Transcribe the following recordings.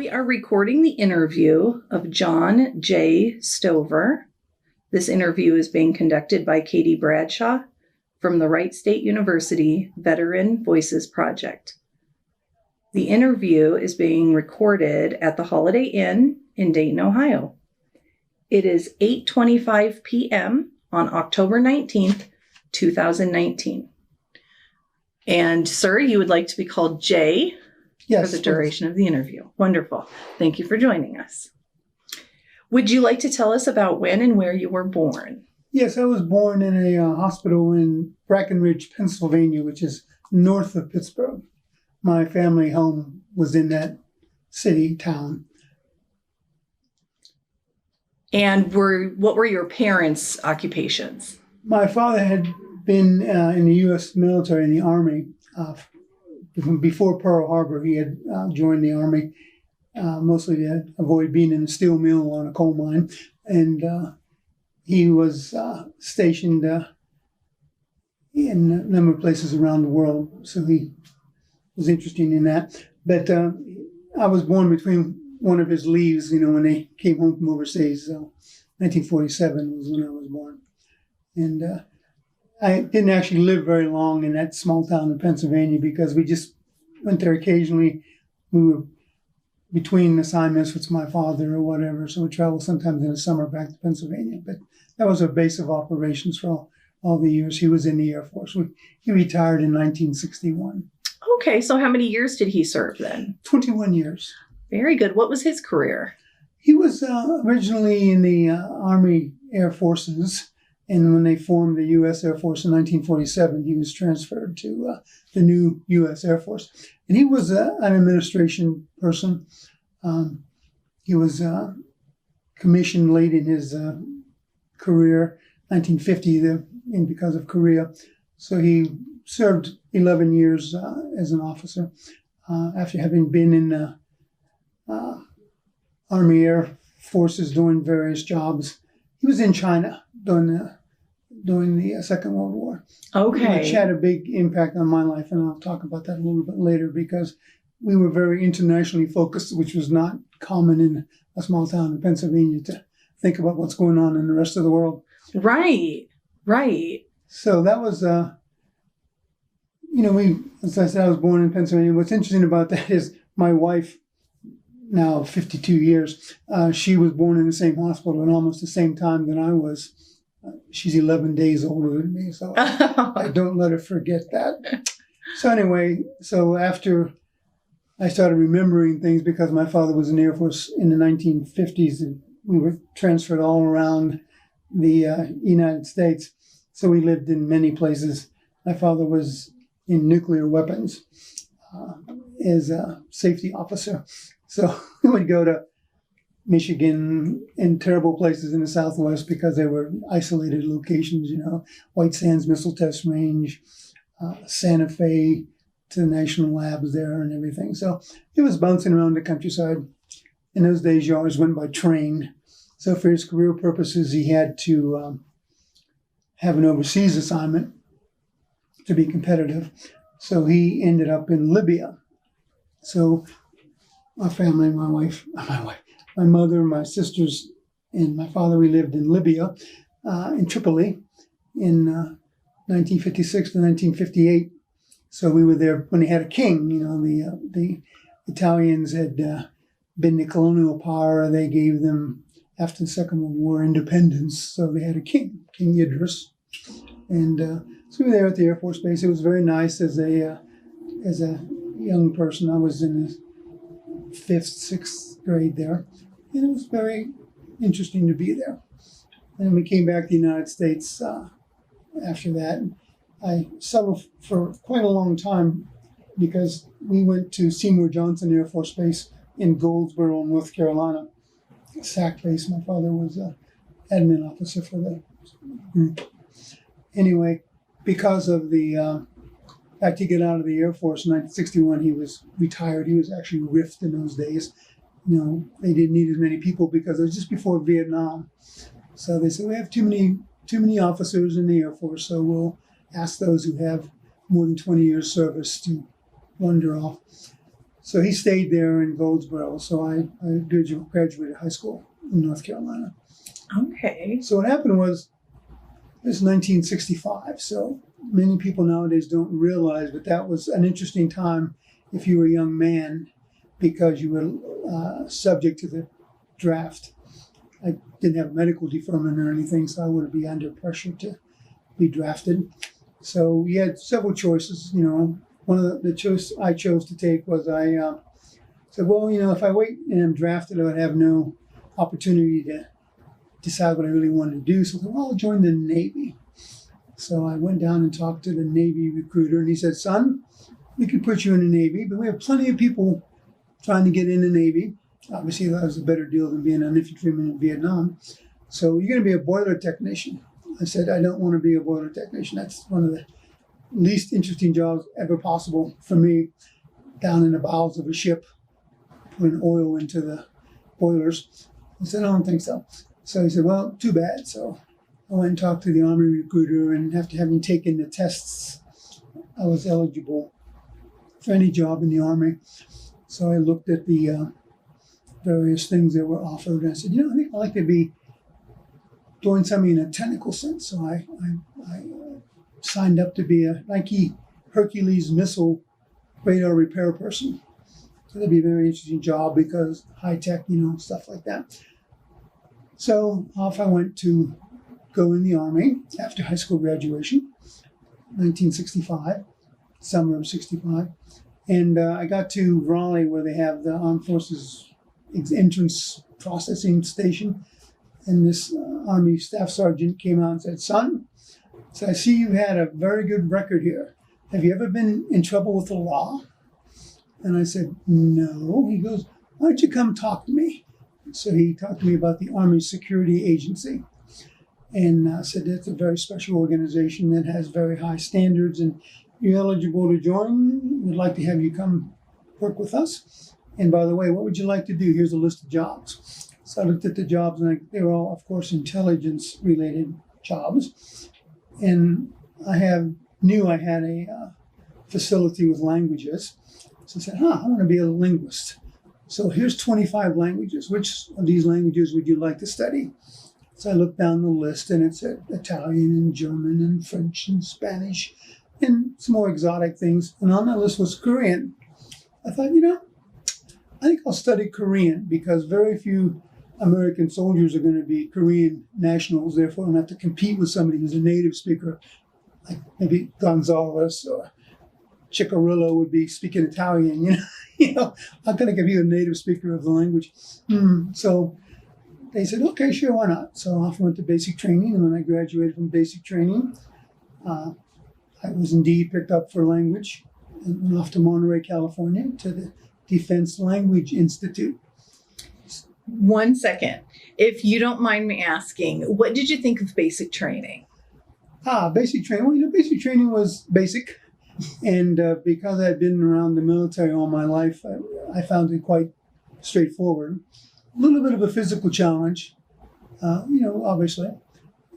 We are recording the interview of John J. Stover. This interview is being conducted by Katie Bradshaw from the Wright State University Veteran Voices Project. The interview is being recorded at the Holiday Inn in Dayton, Ohio. It is 8:25 p.m. on October 19th, 2019. And sir, you would like to be called Jay? Yes, for the duration of the interview. Wonderful. Thank you for joining us. Would you like to tell us about when and where you were born? Yes, I was born in a hospital in Breckenridge, Pennsylvania, which is north of Pittsburgh. My family home was in that town. And what were your parents' occupations? My father had been in the U.S. military, in the Army. Before Pearl Harbor, he had joined the Army, mostly to avoid being in a steel mill or on a coal mine. And he was stationed in a number of places around the world, so he was interested in that. But I was born between one of his leaves, when they came home from overseas. So 1947 was when I was born. And I didn't actually live very long in that small town in Pennsylvania because we just went there occasionally. We were between assignments with my father or whatever, so we traveled sometimes in the summer back to Pennsylvania. But that was our base of operations for all the years he was in the Air Force. He retired in 1961. Okay, so how many years did he serve then? 21 years. Very good. What was his career? He was originally in the Army Air Forces. And when they formed the U.S. Air Force in 1947, he was transferred to the new U.S. Air Force. And he was an administration person. He was commissioned late in his career, 1950, because of Korea. So he served 11 years as an officer after having been in the Army Air Forces doing various jobs. He was in China during the Second World War. Okay. Which had a big impact on my life, and I'll talk about that a little bit later, because we were very internationally focused, which was not common in a small town in Pennsylvania to think about what's going on in the rest of the world. Right. So that was, as I said, I was born in Pennsylvania. What's interesting about that is my wife, now 52 years, she was born in the same hospital at almost the same time that I was. She's 11 days older than me, so I don't let her forget that. So anyway, after I started remembering things, because my father was in the Air Force in the 1950s, and we were transferred all around the United States. So we lived in many places. My father was in nuclear weapons as a safety officer. So we would go to Michigan and terrible places in the Southwest because they were isolated locations, White Sands Missile Test Range, Santa Fe to the national labs there and everything. So he was bouncing around the countryside. In those days, you always went by train. So for his career purposes, he had to have an overseas assignment to be competitive. So he ended up in Libya. So my family, my mother, my sisters, and my father, we lived in Libya, in Tripoli, in 1956 to 1958. So we were there when they had a king. The Italians had been the colonial power. They gave them, after the Second World War, independence. So they had a king, King Idris. And so we were there at the Air Force Base. It was very nice as a young person. I was in the 5th, 6th grade there. And it was very interesting to be there. And we came back to the United States after that. I settled for quite a long time because we went to Seymour Johnson Air Force Base in Goldsboro, North Carolina. SAC base. My father was an admin officer for the group. Anyway, because of the fact to get out of the Air Force in 1961, he was retired. He was actually RIF'd in those days. They didn't need as many people because it was just before Vietnam. So they said, we have too many officers in the Air Force, so we'll ask those who have more than 20 years service to wander off. So he stayed there in Goldsboro. So I graduated high school in North Carolina. Okay. So what happened was, this is 1965. So many people nowadays don't realize, but that was an interesting time if you were a young man, because you were subject to the draft. I didn't have medical deferment or anything, so I would be under pressure to be drafted. So we had several choices. One of the choice I chose to take was I said, well, if I wait and I'm drafted, I would have no opportunity to decide what I really wanted to do. So I thought, well, I'll join the Navy. So I went down and talked to the Navy recruiter, and he said, son, we could put you in the Navy, but we have plenty of people trying to get in the Navy. Obviously, that was a better deal than being an infantryman in Vietnam. So you're going to be a boiler technician. I said, I don't want to be a boiler technician. That's one of the least interesting jobs ever possible for me, down in the bowels of a ship, putting oil into the boilers. I said, I don't think so. So he said, well, too bad. So I went and talked to the Army recruiter, and after having taken the tests, I was eligible for any job in the Army. So I looked at the various things that were offered, and I said, I think I'd like to be doing something in a technical sense. So I signed up to be a Nike Hercules missile radar repair person. So that'd be a very interesting job because high tech, stuff like that. So off I went to go in the Army after high school graduation, 1965, summer of 65. And I got to Raleigh, where they have the Armed Forces entrance processing station. And this Army Staff Sergeant came out and said, son, so I see you had a very good record here. Have you ever been in trouble with the law? And I said, no. He goes, why don't you come talk to me? So he talked to me about the Army Security Agency. And said it's a very special organization that has very high standards, and you're eligible to join. We'd like to have you come work with us. And by the way, what would you like to do? Here's a list of jobs. So I looked at the jobs, and they were all, of course, intelligence-related jobs. And knew I had a facility with languages. So I said, I want to be a linguist. So here's 25 languages. Which of these languages would you like to study? So I looked down the list, and it said Italian and German and French and Spanish and some more exotic things. And on that list was Korean. I thought, I think I'll study Korean because very few American soldiers are going to be Korean nationals. Therefore, I'm going to have to compete with somebody who's a native speaker, like maybe Gonzalez or Ciccarello would be speaking Italian. I'm going to give you a native speaker of the language. So they said, okay, sure, why not? So off I went to basic training, and when I graduated from basic training, I was indeed picked up for language and went off to Monterey, California, to the Defense Language Institute. 1 second. If you don't mind me asking, what did you think of basic training? Basic training. Well, basic training was basic. And because I'd been around the military all my life, I found it quite straightforward. A little bit of a physical challenge, obviously.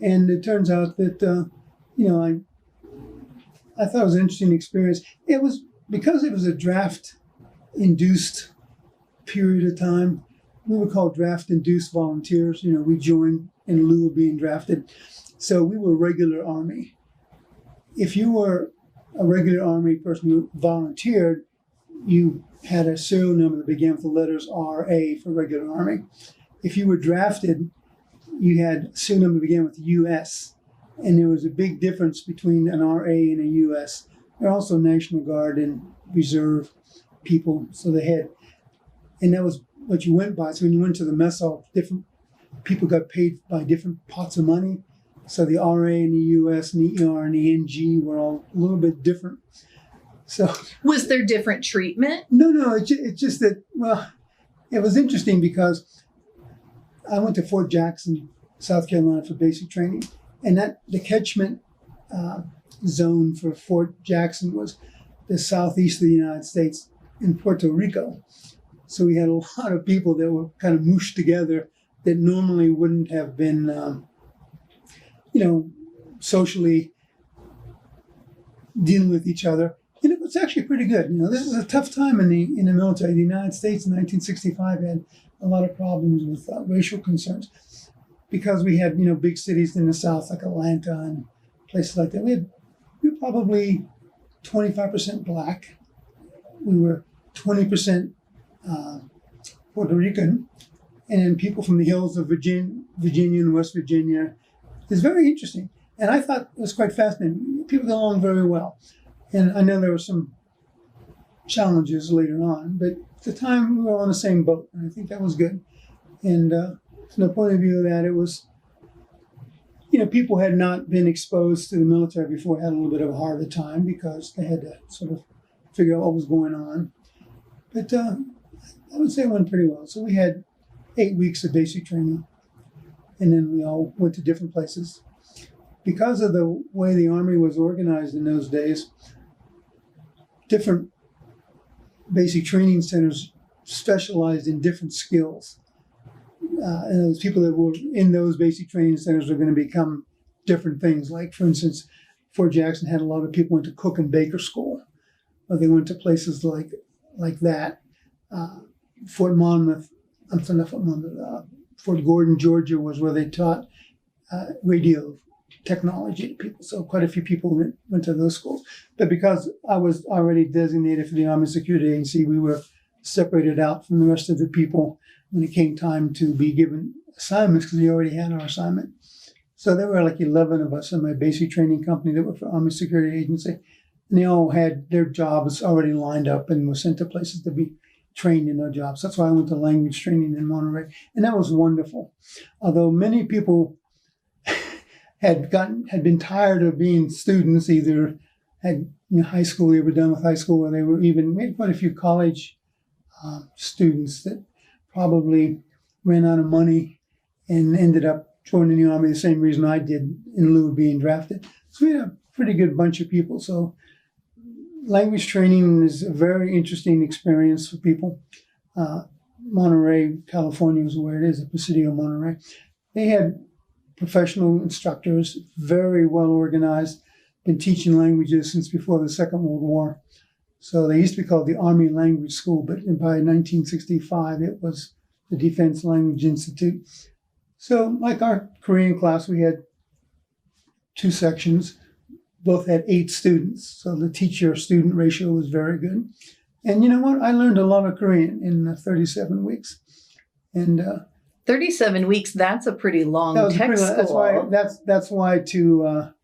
And it turns out that, I thought it was an interesting experience. It was because it was a draft-induced period of time. We were called draft-induced volunteers. We joined in lieu of being drafted. So we were regular Army. If you were a regular Army person who volunteered, you had a serial number that began with the letters RA for regular Army. If you were drafted, you had a serial number that began with US. And there was a big difference between an RA and a US. There are also National Guard and Reserve people, so they had, and that was what you went by. So when you went to the mess hall, different people got paid by different pots of money. So the RA and the US and the ER and the NG were all a little bit different. So was there different treatment? No. It's just that, it was interesting because I went to Fort Jackson, South Carolina for basic training. And the catchment zone for Fort Jackson was the southeast of the United States in Puerto Rico. So we had a lot of people that were kind of mooshed together that normally wouldn't have been, socially dealing with each other. And it was was actually pretty good. This is a tough time in the military. The United States in 1965 had a lot of problems with racial concerns because we had big cities in the South like Atlanta and places like that. We were probably 25% black. We were 20% Puerto Rican, and then people from the hills of Virginia and West Virginia. It's very interesting, and I thought it was quite fascinating. People got along very well. And I know there were some challenges later on, but at the time we were on the same boat, and I think that was good. And from the point of view of that, it was, people had not been exposed to the military before, had a little bit of a harder time because they had to sort of figure out what was going on. But I would say it went pretty well. So we had 8 weeks of basic training, and then we all went to different places. Because of the way the Army was organized in those days, different basic training centers specialized in different skills. And those people that were in those basic training centers are going to become different things. Like, for instance, Fort Jackson had a lot of people went to cook and baker school, or they went to places like that. Fort Monmouth, Fort Gordon, Georgia was where they taught radio technology to people. So quite a few people went to those schools. But because I was already designated for the Army Security Agency, we were separated out from the rest of the people when it came time to be given assignments because we already had our assignment. So there were like 11 of us in my basic training company that were for Army Security Agency. And they all had their jobs already lined up and were sent to places to be trained in their jobs. That's why I went to language training in Monterey. And that was wonderful. Although many people had been tired of being students, either had high school, they were done with high school, or they were even, we had quite a few college students that probably ran out of money and ended up joining the Army the same reason I did, in lieu of being drafted. So we had a pretty good bunch of people. So language training is a very interesting experience for people. Monterey, California is where it is, the Presidio Monterey. They had professional instructors, very well organized, been teaching languages since before the Second World War. So they used to be called the Army Language School, but by 1965, it was the Defense Language Institute. So like our Korean class, we had 2 sections, both had 8 students. So the teacher-student ratio was very good. And you know what? I learned a lot of Korean in 37 weeks. And 37 weeks, that's a pretty long tech school. That's why to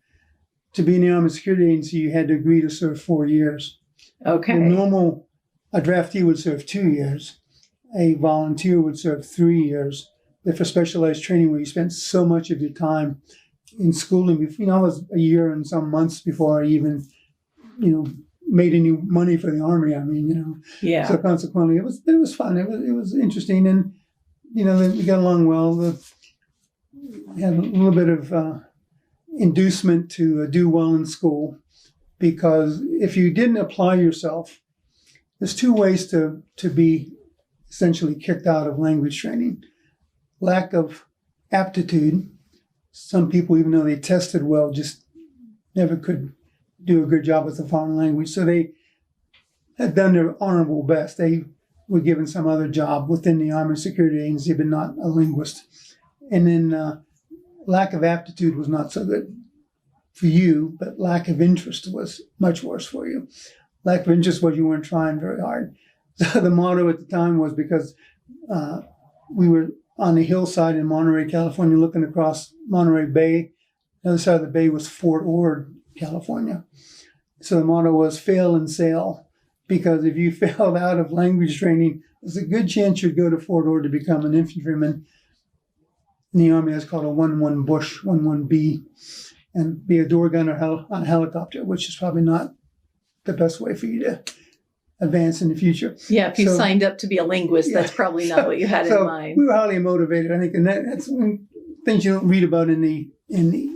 be in the Army Security Agency, you had to agree to serve 4 years. Okay. A draftee would serve 2 years. A volunteer would serve 3 years. But for specialized training, where you spent so much of your time in schooling, I was a year and some months before I even, made any money for the Army. Yeah. So consequently, it was fun. It was interesting, and we got along well. We had a little bit of inducement to do well in school, because if you didn't apply yourself, there's 2 ways to be essentially kicked out of language training. Lack of aptitude. Some people, even though they tested well, just never could do a good job with the foreign language. So they had done their honorable best. They were given some other job within the Army Security Agency, but not a linguist. And then lack of aptitude was not so good for you, but lack of interest was much worse for you. Lack of interest was you weren't trying very hard. So the motto at the time was, because we were on the hillside in Monterey, California, looking across Monterey Bay. The other side of the bay was Fort Ord, California. So the motto was fail and sail, because if you failed out of language training, there's a good chance you'd go to Fort Ord to become an infantryman. In the Army, that's called a 1-1 Bush, 1-1B, and be a door gunner on a helicopter, which is probably not the best way for you to advance in the future. Yeah, if you signed up to be a linguist, that's probably not what you had in mind. We were highly motivated, I think, and that's things you don't read about in the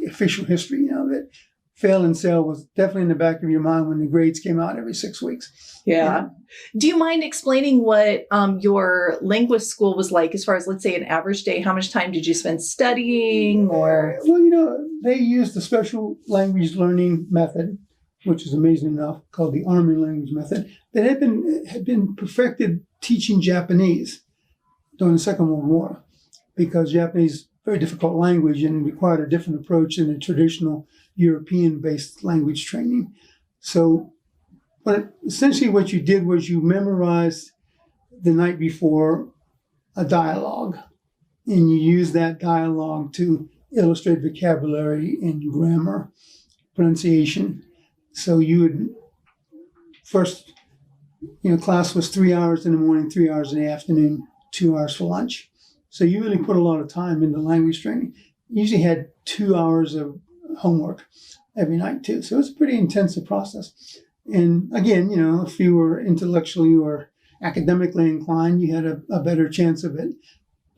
official history. That fail and sail was definitely in the back of your mind when the grades came out every 6 weeks. Yeah. Do you mind explaining what your linguist school was like, as far as, let's say, an average day? How much time did you spend studying? Or well, they used a special language learning method which is amazing enough, called the Army Language Method, that had been perfected teaching Japanese during the Second World War, because Japanese is a very difficult language and required a different approach than a traditional European-based language training. So, but essentially what you did was you memorized the night before a dialogue, and you used that dialogue to illustrate vocabulary and grammar, pronunciation. So you would first, class was 3 hours in the morning, 3 hours in the afternoon, 2 hours for lunch. So you really put a lot of time into language training. You usually had 2 hours of homework every night too. So it's a pretty intensive process. And again, if you were intellectually or academically inclined, you had a better chance of it.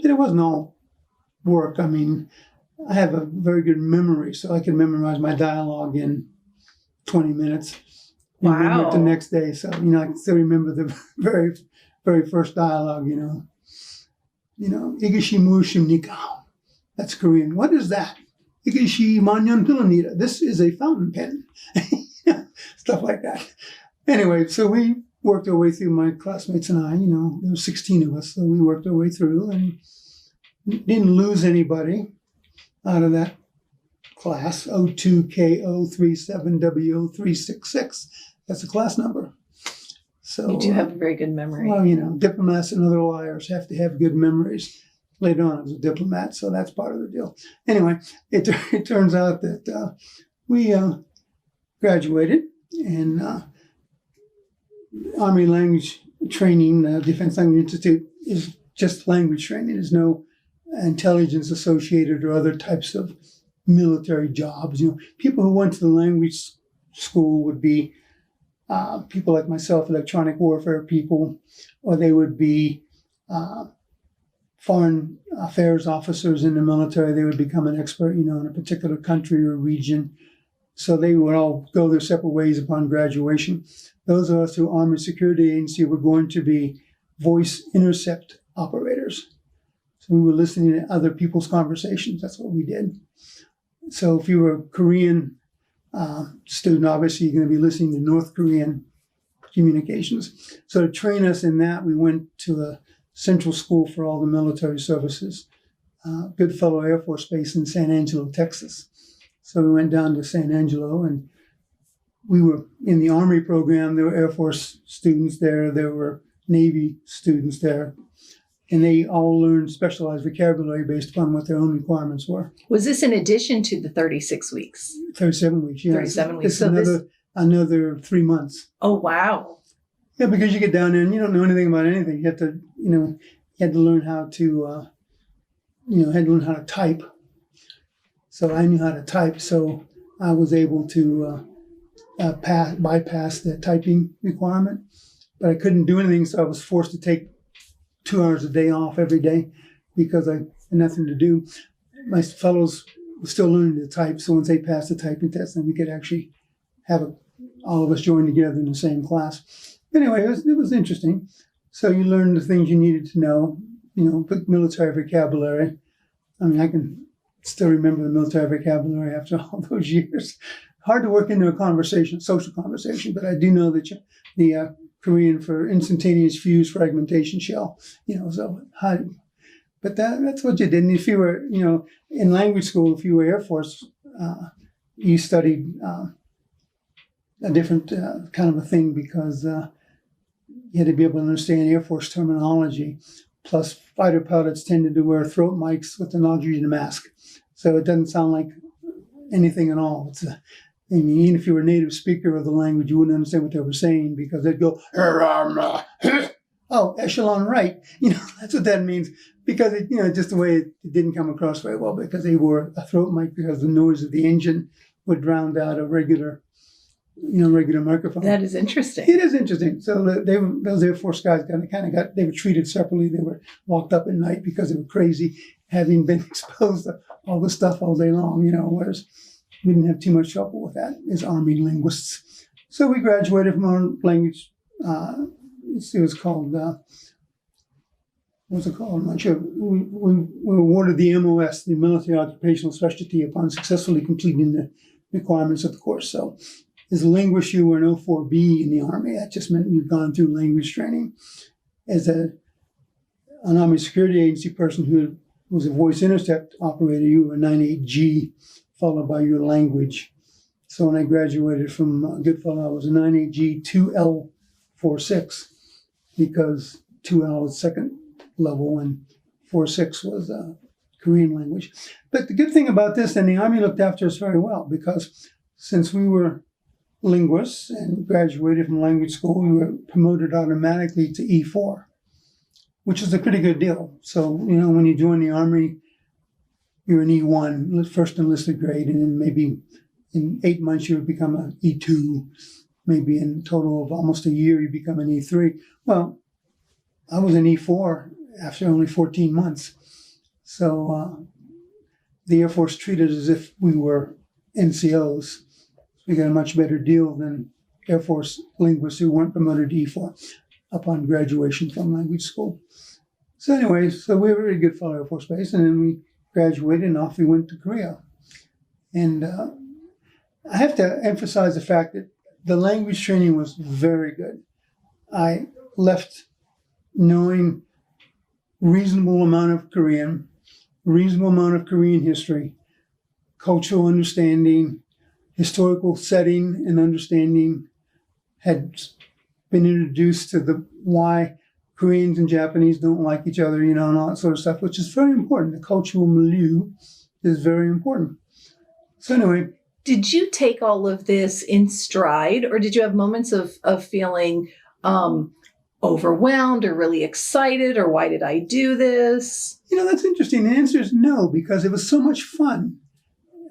But it wasn't all work. I mean, I have a very good memory, so I can memorize my dialogue in 20 minutes. Wow. Remember it the next day. So, I can still remember the very, very first dialogue, Igishi Mushim Nikao. That's Korean. What is that? Igishi Manyan Pilanita. This is a fountain pen. Stuff like that. Anyway, so we worked our way through, my classmates and I, there were 16 of us, so we worked our way through and didn't lose anybody out of that class. 02KO37W0366. That's the class number. So you do have a very good memory. Well, diplomats and other liars have to have good memories. Later on, I was a diplomat, so that's part of the deal. Anyway, it turns out that we graduated, and Army Language Training, Defense Language Institute, is just language training. There's no intelligence associated or other types of military jobs. People who went to the language school would be people like myself, electronic warfare people, or they would be foreign affairs officers in the military. They would become an expert, in a particular country or region. So they would all go their separate ways upon graduation. Those of us who Army Security Agency were going to be voice intercept operators. So we were listening to other people's conversations. That's what we did. So if you were a Korean student, obviously you're going to be listening to North Korean communications. So to train us in that, we went to a central school for all the military services, Goodfellow Air Force Base in San Angelo, Texas. So we went down to San Angelo, and we were in the Army program. There were Air Force students there. There were Navy students there. And they all learned specialized vocabulary based upon what their own requirements were. Was this in addition to the 36 weeks? 37 weeks, yeah. 37 weeks. It's another 3 months. Oh, wow. Yeah, because you get down there and you don't know anything about anything. You have to, you had to learn how to, type. So I knew how to type, so I was able to bypass the typing requirement. But I couldn't do anything, so I was forced to take 2 hours a day off every day because I had nothing to do. My fellows were still learning to type, so once they passed the typing test, then we could actually have all of us join together in the same class. Anyway, it was interesting. So you learned the things you needed to know, military vocabulary. I mean, I can still remember the military vocabulary after all those years. Hard to work into a conversation, social conversation, but I do know that the Korean for instantaneous fuse fragmentation shell, so how, but that's what you did. And if you were, in language school, if you were Air Force, you studied a different kind of a thing because you had to be able to understand Air Force terminology. Plus, fighter pilots tended to wear throat mics with an oxygen mask. So it doesn't sound like anything at all. Even if you were a native speaker of the language, you wouldn't understand what they were saying because they'd go, oh, echelon right. That's what that means. Because, just the way it didn't come across very well because they wore a throat mic because the noise of the engine would drown out a regular microphone. That is interesting. It is interesting. So those Air Force guys they were treated separately. They were locked up at night because they were crazy, having been exposed to all this stuff all day long, whereas we didn't have too much trouble with that as Army linguists. So we graduated from our language. It was called, what's it called? I'm not sure. We were awarded the MOS, the Military Occupational Specialty, upon successfully completing the requirements of the course. So As a linguist, you were an O4B in the Army. That just meant you'd gone through language training. As an Army Security Agency person who was a voice intercept operator, you were a 98G, followed by your language. So when I graduated from Goodfellow, I was a 98G 2L46, because 2L was second level and 46 was Korean language. But the good thing about this, and the Army looked after us very well, because since we were linguists and graduated from language school, we were promoted automatically to E4, which is a pretty good deal. So, when you join the Army, you're an E1, first enlisted grade, and then maybe in 8 months you would become an E2. Maybe in a total of almost a year you become an E3. Well, I was an E4 after only 14 months. So the Air Force treated us as if we were NCOs. We got a much better deal than Air Force linguists who weren't promoted to E4 upon graduation from language school. So anyway, so we were very good for Air Force Base, and then we graduated and off we went to Korea. And I have to emphasize the fact that the language training was very good. I left knowing reasonable amount of Korean, reasonable amount of Korean history, cultural understanding, historical setting and understanding, had been introduced to the why Koreans and Japanese don't like each other, and all that sort of stuff, which is very important. The cultural milieu is very important. So anyway. Did you take all of this in stride, or did you have moments of feeling overwhelmed or really excited, or why did I do this? That's interesting. The answer is no, because it was so much fun.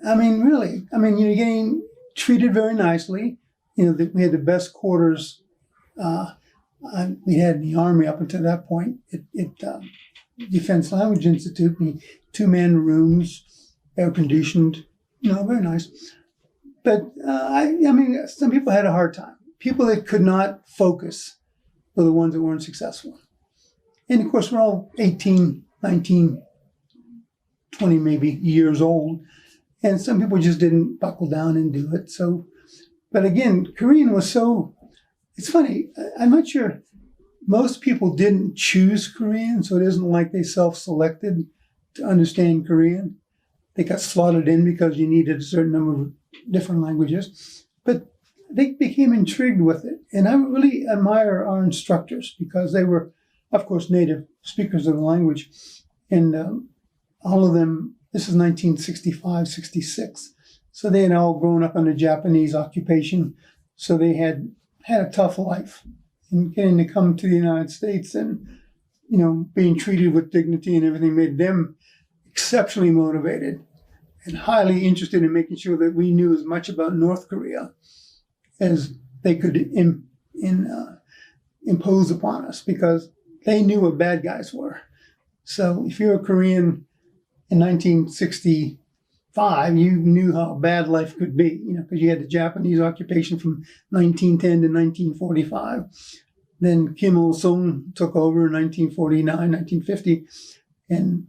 Really. You're getting treated very nicely. We had the best quarters we had in the Army up until that point at Defense Language Institute. 2-man rooms, air conditioned, very nice. But some people had a hard time. People that could not focus were the ones that weren't successful. And of course, we're all 18, 19, 20 maybe years old. And some people just didn't buckle down and do it. So, but again, Korean was so, it's funny. I'm not sure most people didn't choose Korean. So it isn't like they self-selected to understand Korean. They got slotted in because you needed a certain number of different languages. But they became intrigued with it. And I really admire our instructors because they were, of course, native speakers of the language. And all of them, this is 1965, 66. So they had all grown up under Japanese occupation. So they had a tough life. And getting to come to the United States and, being treated with dignity and everything made them exceptionally motivated and highly interested in making sure that we knew as much about North Korea as they could impose upon us, because they knew what bad guys were. So if you're a Korean in 1965, you knew how bad life could be, because you had the Japanese occupation from 1910 to 1945. Then Kim Il-sung took over in 1949, 1950, and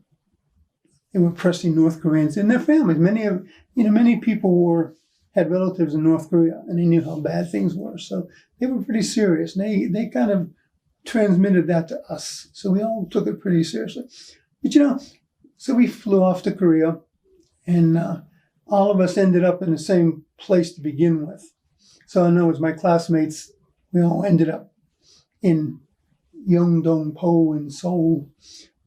they were pressing North Koreans and their families. Many people had relatives in North Korea, and they knew how bad things were. So they were pretty serious. And they kind of transmitted that to us. So we all took it pretty seriously. But so we flew off to Korea, and all of us ended up in the same place to begin with. So I know as my classmates, we all ended up in Yeongdong-po in Seoul,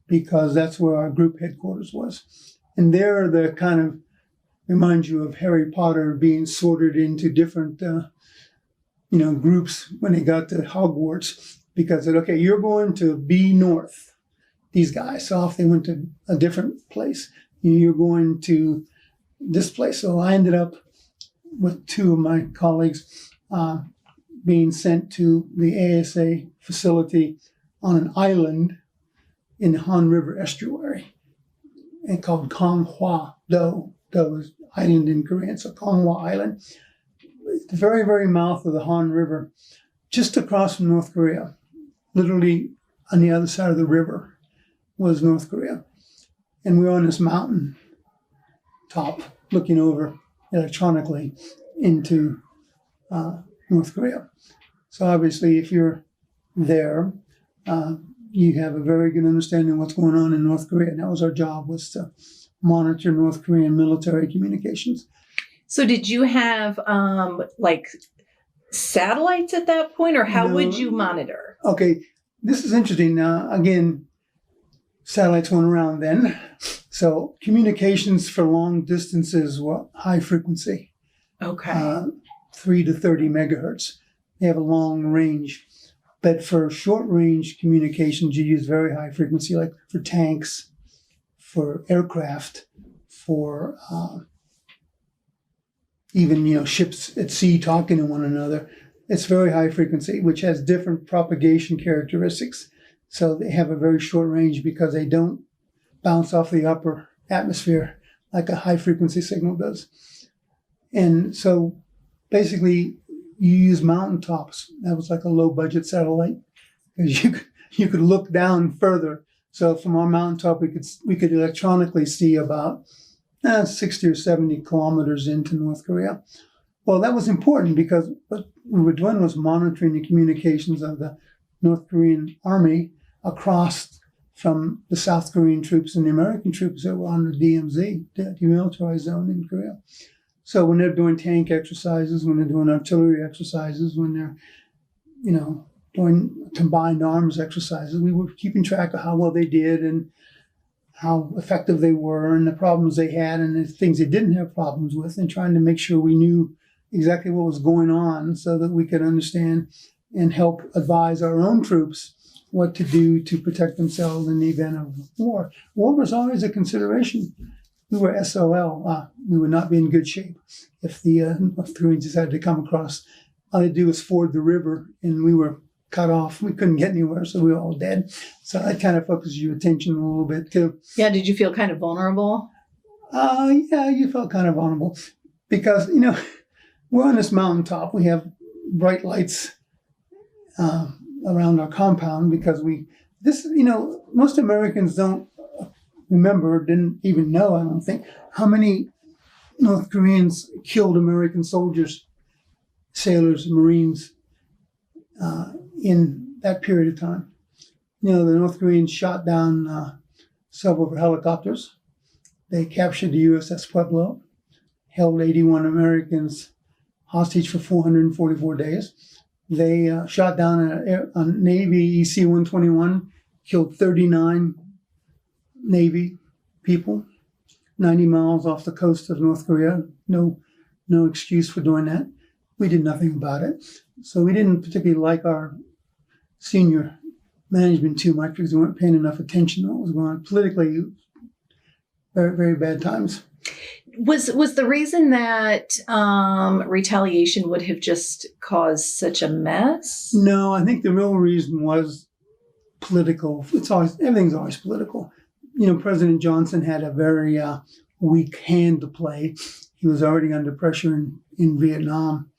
because that's where our group headquarters was. And there the kind of remind you of Harry Potter being sorted into different groups when they got to Hogwarts, because they said, okay, you're going to B North. These guys, so off they went to a different place. You're going to this place. So I ended up with 2 of my colleagues being sent to the ASA facility on an island in the Han River estuary, and called Konghwa-do. Do is island in Korean, so Konghwa Island. The very, very mouth of the Han River, just across from North Korea. Literally on the other side of the river was North Korea. And we were on this mountain top looking over electronically into North Korea. So obviously, if you're there, you have a very good understanding of what's going on in North Korea. And that was our job, was to monitor North Korean military communications. So did you have like satellites at that point, or how would you monitor? Okay, this is interesting. Again, satellites weren't around then. So communications for long distances were high frequency. Okay. 3 to 30 megahertz. They have a long range. But for short range communications, you use very high frequency, like for tanks, for aircraft, for even ships at sea talking to one another. It's very high frequency, which has different propagation characteristics. So they have a very short range because they don't bounce off the upper atmosphere like a high frequency signal does. And so basically you use mountaintops. That was like a low budget satellite because you could look down further. So from our mountaintop, we could electronically see about 60 or 70 kilometers into North Korea. Well, that was important because what we were doing was monitoring the communications of the North Korean army across from the South Korean troops and the American troops that were on the DMZ, the demilitarized zone in Korea. So when they're doing tank exercises, when they're doing artillery exercises, when they're, doing combined arms exercises, we were keeping track of how well they did and how effective they were and the problems they had and the things they didn't have problems with, and trying to make sure we knew exactly what was going on so that we could understand and help advise our own troops what to do to protect themselves in the event of war. War was always a consideration. We were SOL. We would not be in good shape if the North Koreans decided to come across. All they do was ford the river, and we were cut off. We couldn't get anywhere, so we were all dead. So that kind of focuses your attention a little bit too. Yeah, did you feel kind of vulnerable? Yeah, you felt kind of vulnerable because, we're on this mountaintop. We have bright lights around our compound because most Americans don't remember, didn't even know, I don't think, how many North Koreans killed American soldiers, sailors, Marines in that period of time. The North Koreans shot down several helicopters. They captured the USS Pueblo, held 81 Americans hostage for 444 days. They shot down a Navy C-121, killed 39 Navy people, 90 miles off the coast of North Korea. No excuse for doing that. We did nothing about it. So we didn't particularly like our senior management too much because we weren't paying enough attention to what was going on. Politically, very, very bad times. Was the reason that retaliation would have just caused such a mess? No, I think the real reason was political. Everything's always political. President Johnson had a very weak hand to play. He was already under pressure in Vietnam.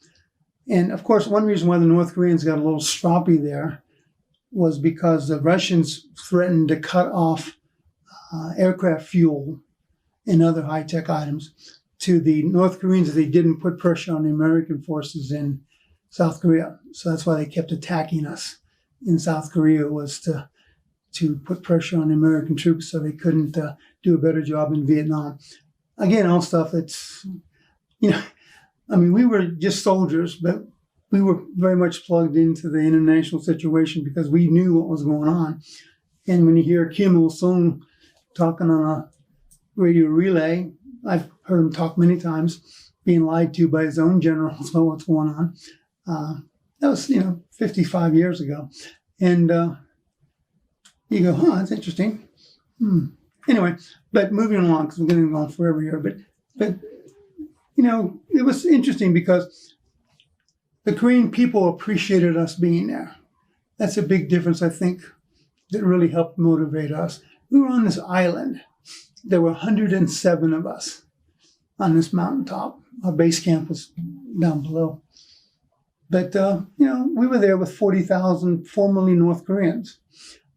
And of course, one reason why the North Koreans got a little stroppy there was because the Russians threatened to cut off aircraft fuel and other high-tech items to the North Koreans if they didn't put pressure on the American forces in South Korea. So that's why they kept attacking us in South Korea, was to put pressure on the American troops so they couldn't do a better job in Vietnam. Again, all stuff that's, we were just soldiers, but we were very much plugged into the international situation because we knew what was going on. And when you hear Kim Il-sung talking on a radio relay, I've heard him talk many times, being lied to by his own generals about what's going on. That was, 55 years ago. And you go, that's interesting. Anyway, but moving along, because we're going to go on forever here, but it was interesting because the Korean people appreciated us being there. That's a big difference, I think, that really helped motivate us. We were on this island. There were 107 of us on this mountaintop. Our base camp was down below. But, we were there with 40,000 formerly North Koreans.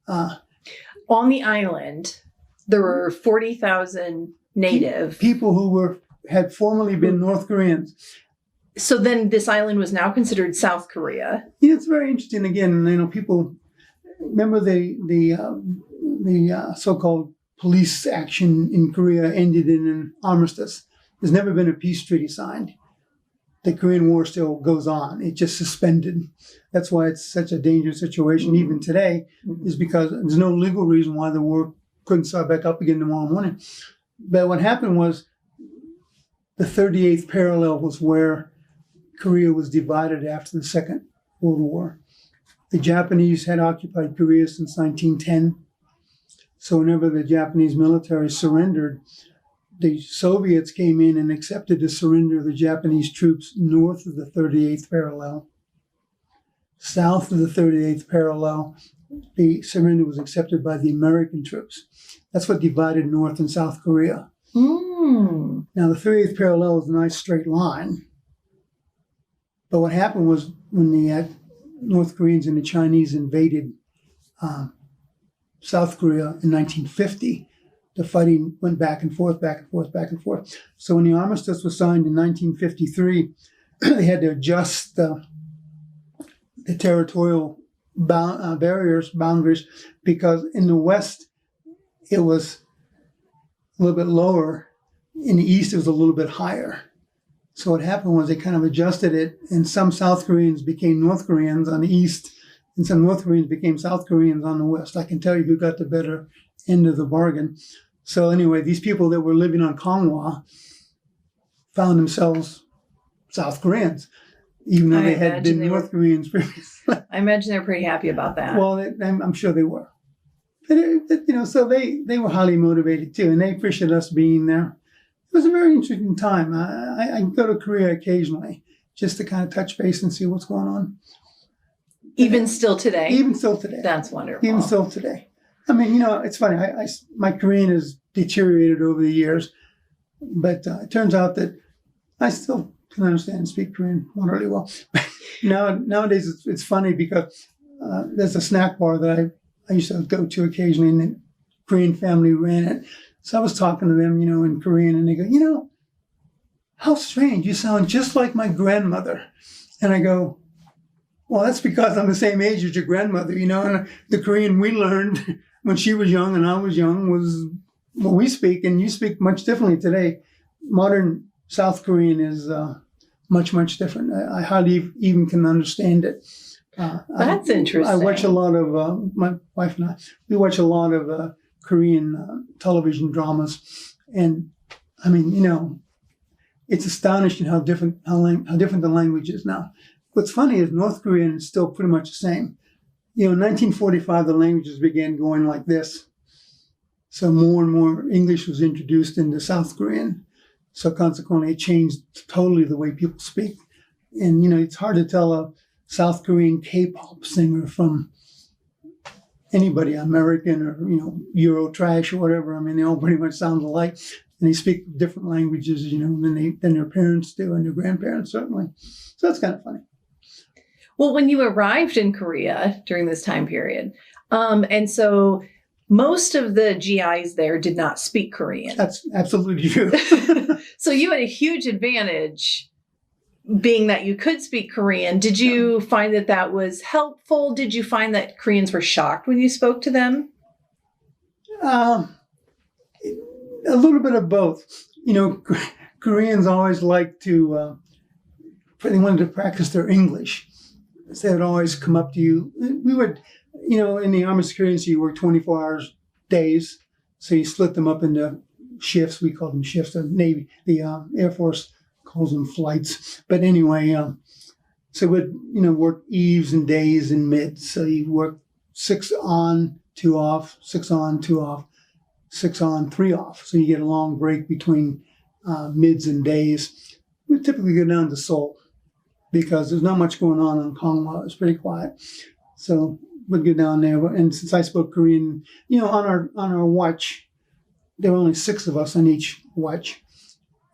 On the island, there were 40,000 native people who had formerly been North Koreans. So then this island was now considered South Korea. Yeah, it's very interesting. Again, people remember the so-called police action in Korea ended in an armistice. There's never been a peace treaty signed. The Korean War still goes on. It just suspended. That's why it's such a dangerous situation even today, is because there's no legal reason why the war couldn't start back up again tomorrow morning. But what happened was the 38th parallel was where Korea was divided after the Second World War. The Japanese had occupied Korea since 1910. So whenever the Japanese military surrendered, the Soviets came in and accepted the surrender of the Japanese troops north of the 38th parallel. South of the 38th parallel, the surrender was accepted by the American troops. That's what divided North and South Korea. Mm. Now, the 38th parallel is a nice straight line. But what happened was when the North Koreans and the Chinese invaded South Korea in 1950, the fighting went back and forth, back and forth, back and forth. So when the armistice was signed in 1953, they had to adjust the territorial boundaries, because in the west, it was a little bit lower. In the east, it was a little bit higher. So what happened was they kind of adjusted it, and some South Koreans became North Koreans on the east, and some North Koreans became South Koreans on the west. I can tell you who got the better end of the bargain. So anyway, these people that were living on Konghwa found themselves South Koreans, even though they had been North Koreans previously. I imagine they're pretty happy about that. Well, I'm sure they were. But, so they were highly motivated too, and they appreciated us being there. It was a very interesting time. I go to Korea occasionally just to kind of touch base and see what's going on. Even still today? Even still today. That's wonderful. Even still today. I mean, it's funny. My Korean has deteriorated over the years, but it turns out that I still can understand and speak Korean moderately well. Nowadays, it's funny because there's a snack bar that I used to go to occasionally, and the Korean family ran it. So I was talking to them, in Korean, and they go, how strange. You sound just like my grandmother. And I go, well, that's because I'm the same age as your grandmother, and the Korean we learned when she was young and I was young was what we speak, and you speak much differently today. Modern South Korean is much, much different. I hardly even can understand it. That's interesting. I watch a lot of, my wife and I, we watch a lot of Korean television dramas. And I mean, it's astonishing how different the language is now. What's funny is North Korean is still pretty much the same. In 1945, the languages began going like this. So more and more English was introduced into South Korean. So consequently, it changed totally the way people speak. And, it's hard to tell a South Korean K-pop singer from anybody, American or, Euro trash or whatever. I mean, they all pretty much sound alike. And they speak different languages, than their parents do and their grandparents, certainly. So that's kind of funny. Well, when you arrived in Korea during this time period, and so most of the GIs there did not speak Korean. That's absolutely true. So you had a huge advantage being that you could speak Korean. Did you find that was helpful? Did you find that Koreans were shocked when you spoke to them? A little bit of both. Koreans always like to, they wanted to practice their English. So they would always come up to you. We would, in the Army Security, you work 24 hours days. So you split them up into shifts. We call them shifts. The Navy, the Air Force calls them flights. But anyway, so we'd, work eves and days and mids. So you work 6 on, 2 off, 6 on, 2 off, 6 on, 3 off. So you get a long break between mids and days. We typically go down to Seoul because there's not much going on Konghwa. It's pretty quiet. So we'd go down there. And since I spoke Korean, on our watch, there were only 6 of us on each watch.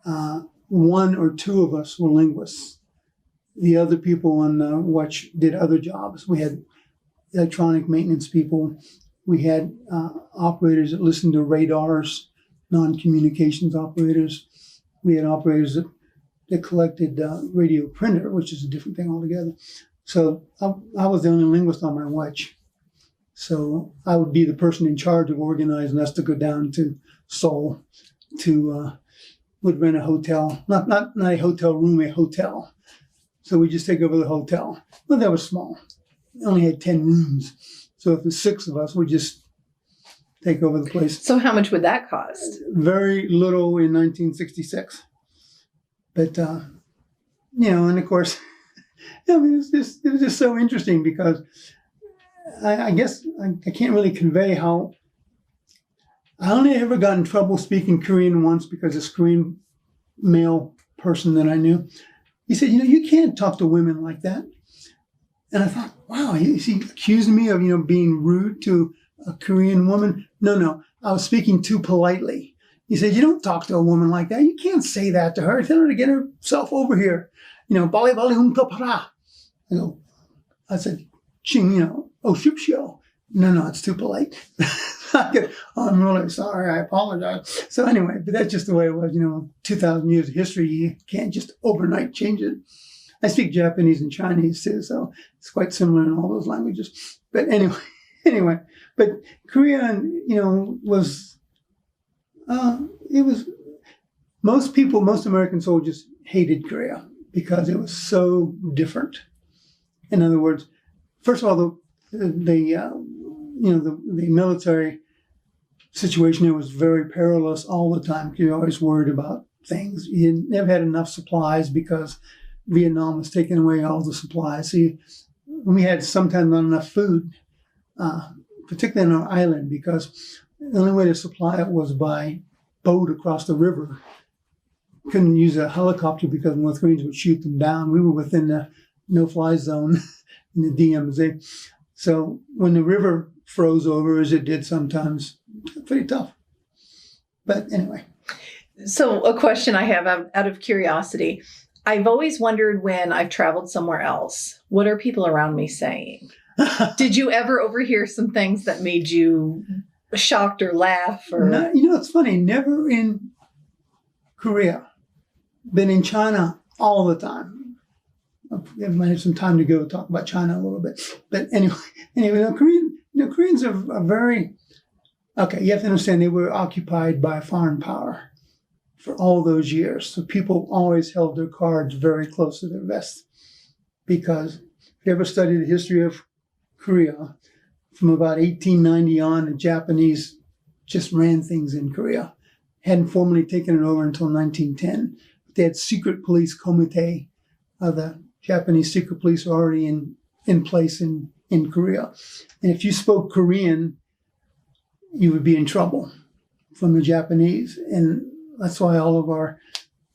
1 or 2 of us were linguists. The other people on the watch did other jobs. We had electronic maintenance people. We had operators that listened to radars, non-communications operators. We had operators that that collected radio printer, which is a different thing altogether. So I was the only linguist on my watch. So I would be the person in charge of organizing us to go down to Seoul to would rent a hotel, not a hotel room, a hotel. So we just take over the hotel. Well, that was small. It only had 10 rooms. So if there's 6 of us, we just take over the place. So how much would that cost? Very little in 1966. But, and of course, I mean, it was just so interesting because I guess I can't really convey how I only ever got in trouble speaking Korean once because this Korean male person that I knew, he said, you can't talk to women like that. And I thought, wow, is he accusing me of, being rude to a Korean woman? No, I was speaking too politely. He said, you don't talk to a woman like that. You can't say that to her. Tell her to get herself over here. Bali bali para. I said, ching, oh, shupshio. No, it's too polite. I'm really sorry. I apologize. So anyway, but that's just the way it was. 2,000 years of history, you can't just overnight change it. I speak Japanese and Chinese too, so it's quite similar in all those languages. But anyway, but Korean, was most American soldiers hated Korea because it was so different. In other words, first of all, the military situation there was very perilous all the time. You're always worried about things. You never had enough supplies because Vietnam was taking away all the supplies. So we had sometimes not enough food, particularly on our island, because the only way to supply it was by boat across the river. Couldn't use a helicopter because North Koreans would shoot them down. We were within the no-fly zone in the DMZ. So when the river froze over, as it did sometimes, pretty tough. But anyway. So a question I have out of curiosity. I've always wondered when I've traveled somewhere else, what are people around me saying? Did you ever overhear some things that made you shocked or laugh? Or No, it's funny. Never in Korea. Been in China all the time. I might have some time to go talk about China a little bit. But anyway, Koreans are very, okay, you have to understand they were occupied by a foreign power for all those years. So people always held their cards very close to their vest. Because if you ever study the history of Korea, from about 1890 on, the Japanese just ran things in Korea. Hadn't formally taken it over until 1910. They had secret police komite. The Japanese secret police were already in place in Korea. And if you spoke Korean, you would be in trouble from the Japanese. And that's why all of our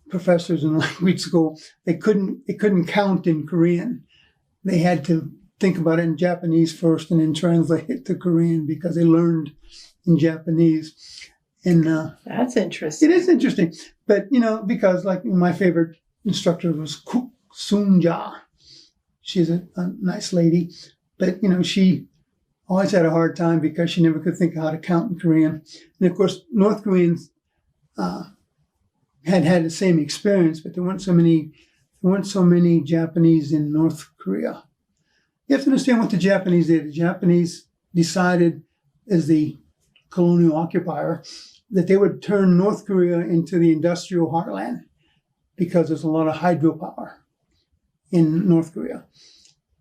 professors in language school, they couldn't count in Korean. They had to think about it in Japanese first and then translate it to Korean because they learned in Japanese. And that's interesting. It is interesting. But, because my favorite instructor was Kuk Sunja. She's a nice lady. But, she always had a hard time because she never could think of how to count in Korean. And, of course, North Koreans had the same experience, but there weren't so many Japanese in North Korea. You have to understand what the Japanese did. The Japanese decided, as the colonial occupier, that they would turn North Korea into the industrial heartland because there's a lot of hydropower in North Korea.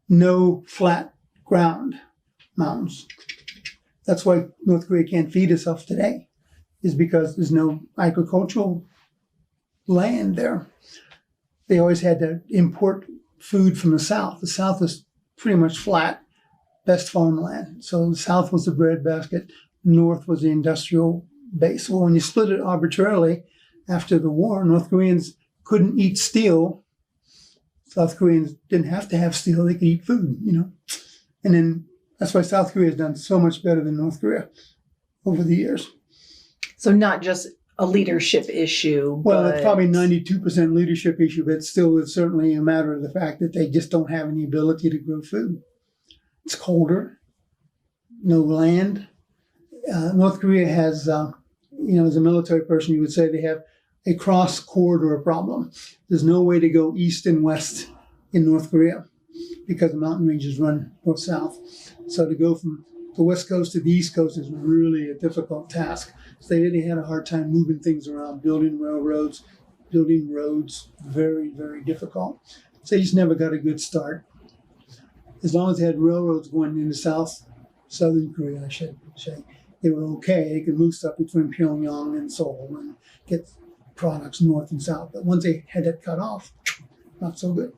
No flat ground, mountains. That's why North Korea can't feed itself today, is because there's no agricultural land there. They always had to import food from the South. The South was pretty much flat, best farmland. So the South was the breadbasket, North was the industrial base. Well, when you split it arbitrarily after the war, North Koreans couldn't eat steel. South Koreans didn't have to have steel. They could eat food, And then that's why South Korea has done so much better than North Korea over the years. So not just a leadership issue. Well, it's probably 92% leadership issue, but still it's certainly a matter of the fact that they just don't have any ability to grow food. It's colder, no land. North Korea has, as a military person, you would say they have a cross-corridor problem. There's no way to go east and west in North Korea because the mountain ranges run north-south. So to go from the west coast to the east coast is really a difficult task. So they really had a hard time moving things around, building railroads, building roads, very, very difficult. So they just never got a good start. As long as they had railroads going into southern Korea, I should say, they were okay. They could move stuff between Pyongyang and Seoul and get products north and south. But once they had that cut off, not so good.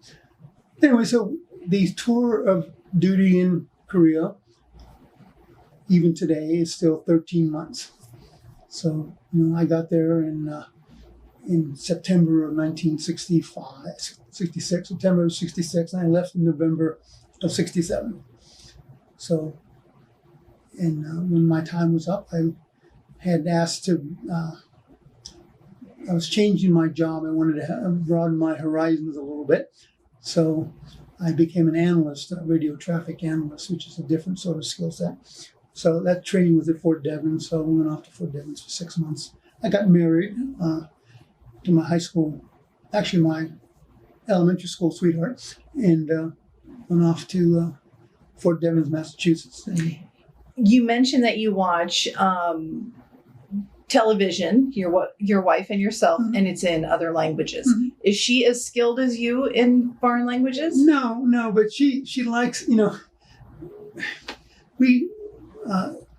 Anyway, so the tour of duty in Korea, even today, is still 13 months. So, I got there in September of 1966, September of 66, and I left in November of 67. So, and when my time was up, I had asked to, I was changing my job. I wanted to broaden my horizons a little bit. So I became an analyst, a radio traffic analyst, which is a different sort of skill set. So that training was at Fort Devens. So I went off to Fort Devens for 6 months. I got married to my high school, actually my elementary school sweetheart, and went off to Fort Devens, Massachusetts. And you mentioned that you watch television, your wife and yourself, mm-hmm. and it's in other languages. Mm-hmm. Is she as skilled as you in foreign languages? No, but she likes, we,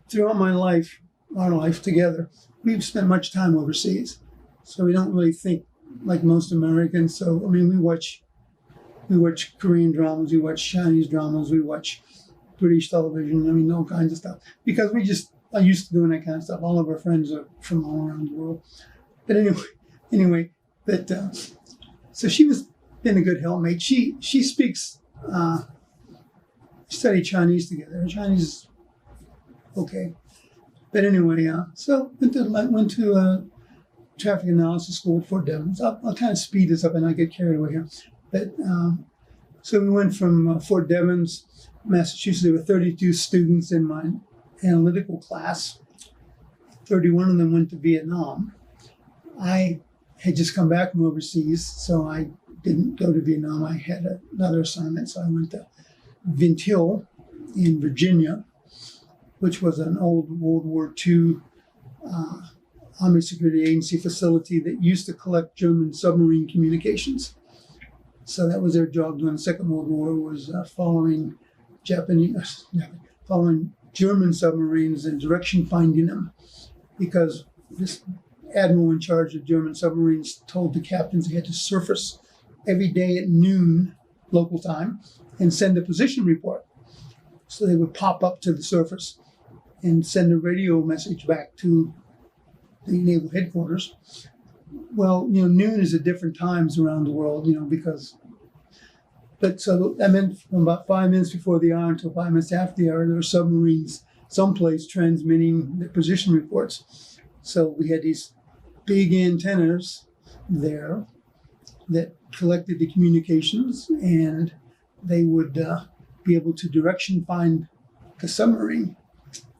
throughout our life together, we've spent much time overseas. So we don't really think like most Americans. So, we watch Korean dramas, we watch Chinese dramas, we watch British television, all kinds of stuff. Because we just are used to doing that kind of stuff. All of our friends are from all around the world. But anyway, so she was been a good helpmate. She speaks, studied Chinese together. Her Chinese is okay. But anyway, so went to traffic analysis school at Fort Devens. I'll kind of speed this up and not get carried away here. But so we went from Fort Devens, Massachusetts. There were 32 students in my analytical class. 31 of them went to Vietnam. I had just come back from overseas, so I didn't go to Vietnam. I had another assignment, so I went to Vint Hill in Virginia, which was an old World War II Army Security Agency facility that used to collect German submarine communications. So that was their job during the Second World War, was following German submarines and direction finding them, because this admiral in charge of German submarines told the captains they had to surface every day at noon local time and send a position report. So they would pop up to the surface and send a radio message back to the naval headquarters. Well, noon is at different times around the world, but so that meant from about 5 minutes before the hour until 5 minutes after the hour, there were submarines someplace transmitting their position reports. So we had these big antennas there that collected the communications, and they would be able to direction find the submarine.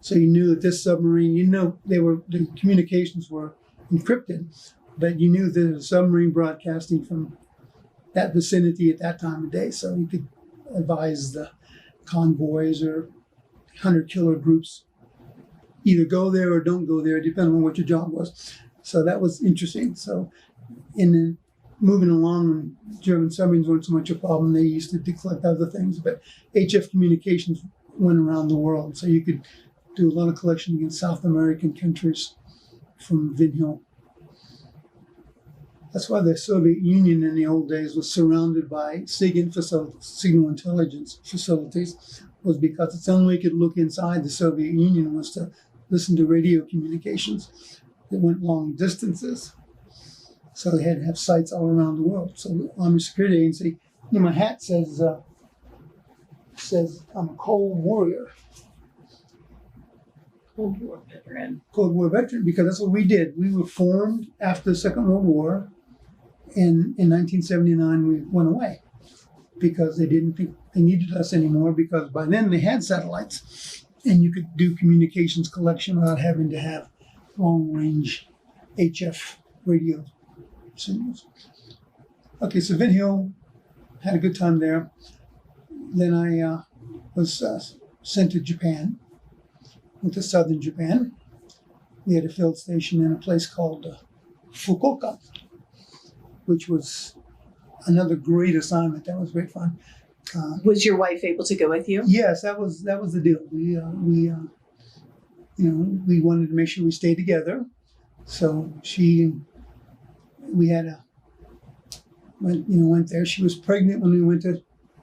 So you knew that this submarine, the communications were encrypted, but you knew that a submarine broadcasting from that vicinity at that time of day. So you could advise the convoys or hunter-killer groups either go there or don't go there, depending on what your job was. So that was interesting. So moving along, German submarines weren't so much a problem. They used to collect other things, but HF communications went around the world. So you could do a lot of collection against South American countries from Vint Hill. That's why the Soviet Union in the old days was surrounded by signal intelligence facilities, was because it's the only way you could look inside the Soviet Union was to listen to radio communications that went long distances. So they had to have sites all around the world. So the Army Security Agency, my hat says I'm a Cold Warrior. Cold War veteran. Cold War veteran, because that's what we did. We were formed after the Second World War. In 1979, we went away because they didn't think they needed us anymore, because by then they had satellites and you could do communications collection without having to have long-range HF radio Okay, so Vin Hill, had a good time there. Then I was sent to Japan, went to southern Japan. We had a field station in a place called Fukuoka, which was another great assignment. That was great fun. Was your wife able to go with you? Yes, that was the deal. We wanted to make sure we stayed together. So we had went there. She was pregnant when we went to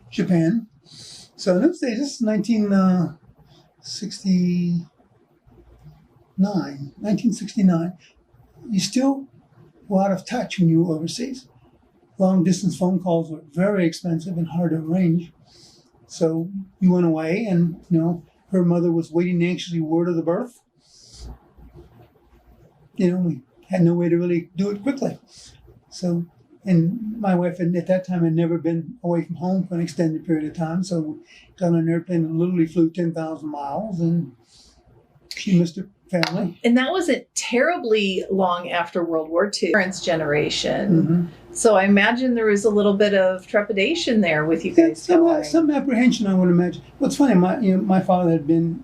Japan. So in those days, this is 1969. You still were out of touch when you were overseas. Long distance phone calls were very expensive and hard to arrange. So you went away, and her mother was waiting anxiously word of the birth. We had no way to really do it quickly. So, and my wife at that time had never been away from home for an extended period of time. So we got on an airplane and literally flew 10,000 miles, and she missed her family. And that wasn't terribly long after World War II, parents' generation. Mm-hmm. So I imagine there was a little bit of trepidation there with you guys going. Some apprehension, I would imagine. What's funny, my father had been,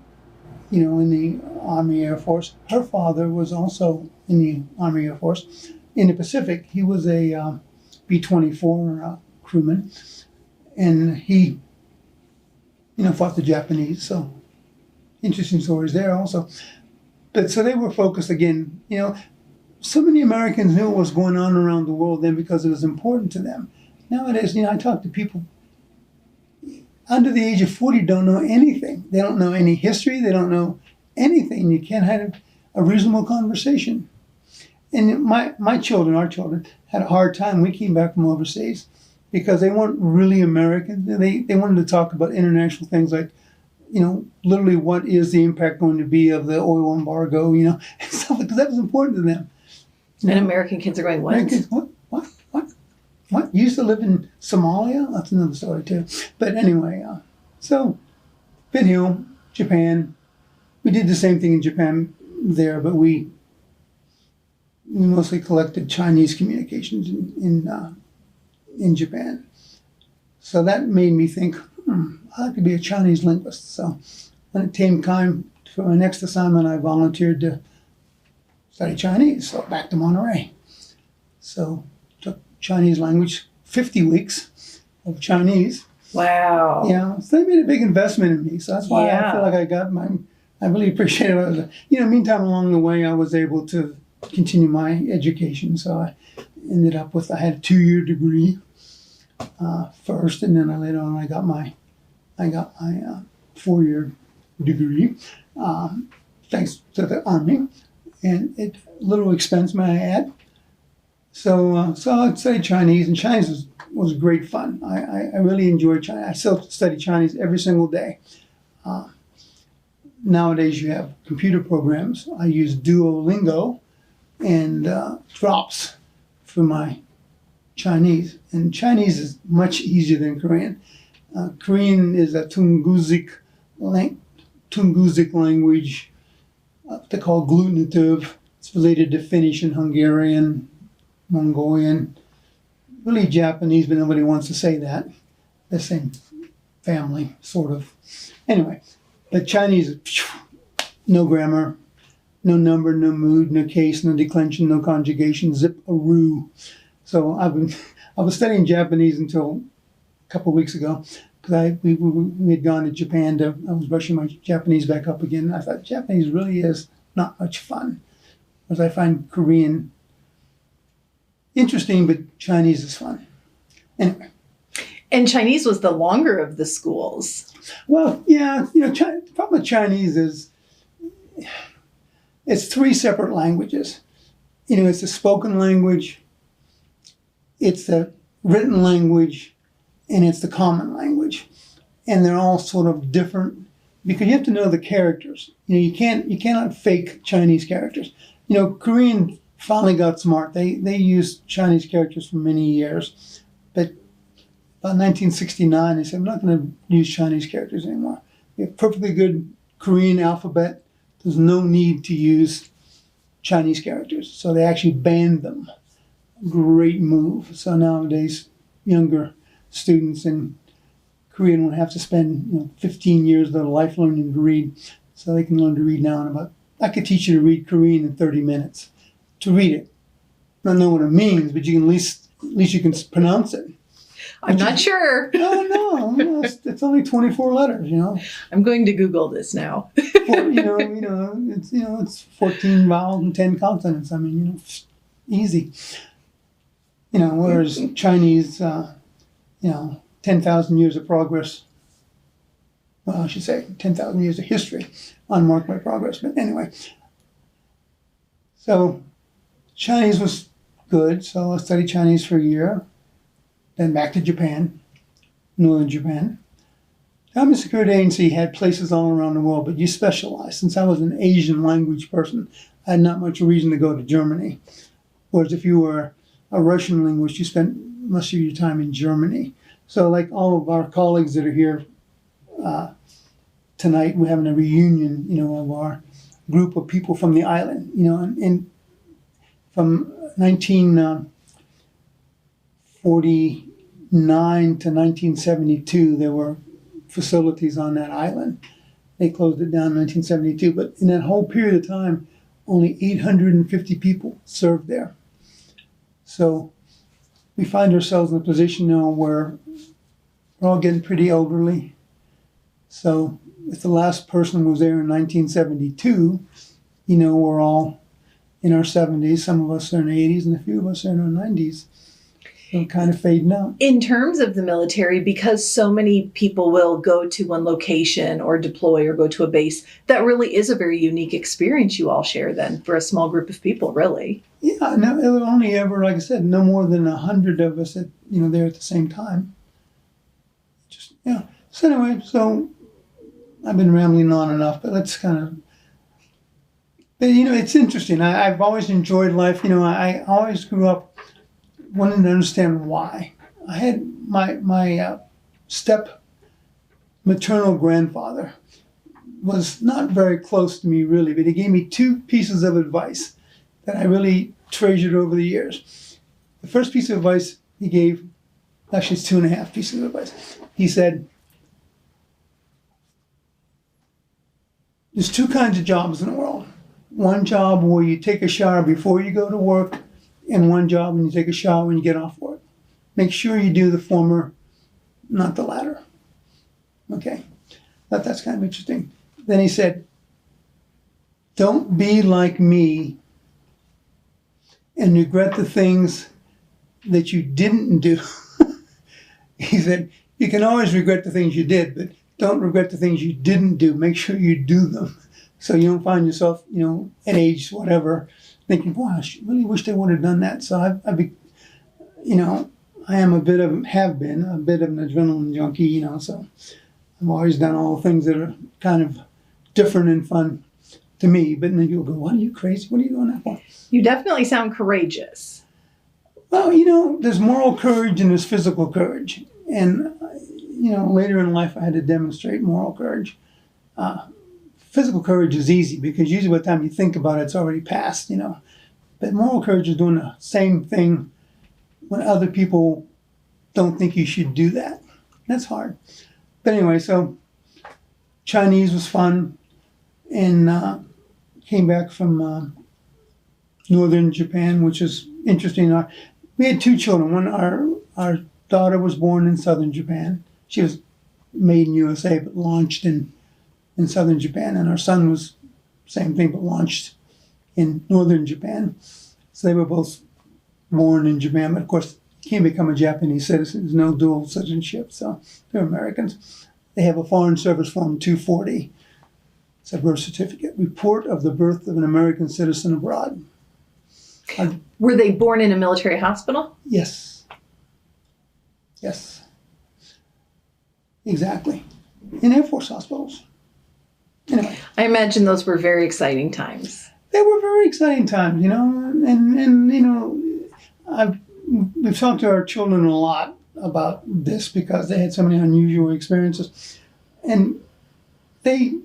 in the Army Air Force. Her father was also in the Army Air Force. In the Pacific, he was a B-24 crewman, and he, fought the Japanese. So interesting stories there also. But so they were focused again, so many Americans knew what was going on around the world then because it was important to them. Nowadays, I talk to people under the age of 40 don't know anything. They don't know any history. They don't know anything. You can't have a reasonable conversation. And our children, had a hard time. We came back from overseas because they weren't really American. They wanted to talk about international things like, literally what is the impact going to be of the oil embargo, stuff, because that was important to them. And American kids are going, what? Americans, what? You used to live in Somalia? That's another story too. But anyway, so Vin Hill, Japan. We did the same thing in Japan there, but we mostly collected Chinese communications in Japan. So that made me think, I could be a Chinese linguist. So when it came time for my next assignment, I volunteered to study Chinese, so back to Monterey. So took Chinese language, 50 weeks of Chinese. Wow. Yeah, so they made a big investment in me. So that's why I feel like I really appreciate it. Meantime, along the way, I was able to continue my education. So I ended up I had a 2-year degree first, and then later on I got my 4-year degree, thanks to the Army, and at little expense, may I add. So I'd study Chinese, and Chinese was great fun. I really enjoyed Chinese. I still study Chinese every single day. Nowadays you have computer programs. I use Duolingo and Drops for my Chinese. And Chinese is much easier than Korean. Korean is a Tungusic language. They call glutinative. It's related to Finnish and Hungarian, Mongolian. Really Japanese, but nobody wants to say that. The same family, sort of. Anyway, but Chinese, no grammar, no number, no mood, no case, no declension, no conjugation, zip-a-roo. So I was studying Japanese until a couple of weeks ago, because we had gone to Japan. I was brushing my Japanese back up again, and I thought Japanese really is not much fun. Whereas I find Korean interesting, but Chinese is fun. Anyway. And Chinese was the longer of the schools. Well, yeah, the problem with Chinese is it's 3 separate languages. It's a spoken language, it's the written language, and it's the common language. And they're all sort of different because you have to know the characters. You cannot fake Chinese characters. Korean finally got smart. They used Chinese characters for many years, but about 1969, they said, I'm not going to use Chinese characters anymore. We have perfectly good Korean alphabet. There's no need to use Chinese characters. So they actually banned them. great move. So nowadays, younger students in Korea don't have to spend 15 years of their life learning to read. So they can learn to read now in about, I could teach you to read Korean in 30 minutes. To read it. I don't know what it means, but you can at least you can pronounce it. I'm not sure. No, it's only 24 letters, I'm going to Google this now. It's 14 vowels and 10 consonants. I mean, easy. Whereas Chinese, 10,000 years of progress. Well, I should say 10,000 years of history, unmarked by progress. But anyway, so Chinese was good. So I studied Chinese for a year. Then back to Japan, northern Japan. The Homeland Security Agency had places all around the world, but you specialized. Since I was an Asian language person, I had not much reason to go to Germany. Whereas if you were a Russian linguist, you spent most of your time in Germany. So like all of our colleagues that are here tonight, we're having a reunion, of our group of people from the island, and from 1949 to 1972, there were facilities on that island. They closed it down in 1972, but in that whole period of time, only 850 people served there. So we find ourselves in a position now where we're all getting pretty elderly. So if the last person was there in 1972, we're all in our 70s, some of us are in our 80s, and a few of us are in our 90s. So kind of fading out. In terms of the military, because so many people will go to one location or deploy or go to a base, that really is a very unique experience you all share then for a small group of people, really. Yeah, no, it would only ever, like I said, no more than 100 of us at, there at the same time. So anyway, so I've been rambling on enough, but let's kind of, but it's interesting. I've always enjoyed life. I always grew up wanting to understand why. I had my step maternal grandfather was not very close to me really, but he gave me two pieces of advice that I really treasured over the years. The first piece of advice he gave, actually it's 2.5 pieces of advice. He said, there's two kinds of jobs in the world. One job where you take a shower before you go to work, and one job when you take a shower when you get off work. Make sure you do the former, not the latter. Okay, that's kind of interesting. Then he said, don't be like me and regret the things that you didn't do. He said, you can always regret the things you did, but don't regret the things you didn't do. Make sure you do them. So you don't find yourself, at age whatever, thinking, boy, I really wish they would have done that. So I am have been a bit of an adrenaline junkie, so I've always done all the things that are kind of different and fun to me. But then you'll go, what, are you crazy? What are you doing that for? You definitely sound courageous. Well, there's moral courage and there's physical courage. And, later in life I had to demonstrate moral courage. Physical courage is easy because usually by the time you think about it, it's already passed, But moral courage is doing the same thing when other people don't think you should do that. That's hard. But anyway, so Chinese was fun, and came back from northern Japan, which is interesting. We had 2 children. One, our daughter was born in southern Japan. She was made in USA, but launched in southern Japan, and our son was same thing, but launched in northern Japan. So they were both born in Japan, but of course can't become a Japanese citizen. There's no dual citizenship, so they're Americans. They have a Foreign Service Form 240. It's a birth certificate. Report of the birth of an American citizen abroad. Were they born in a military hospital? Yes. Yes. Exactly. In Air Force hospitals. Anyway. I imagine those were very exciting times. They were very exciting times, we've talked to our children a lot about this because they had so many unusual experiences, and they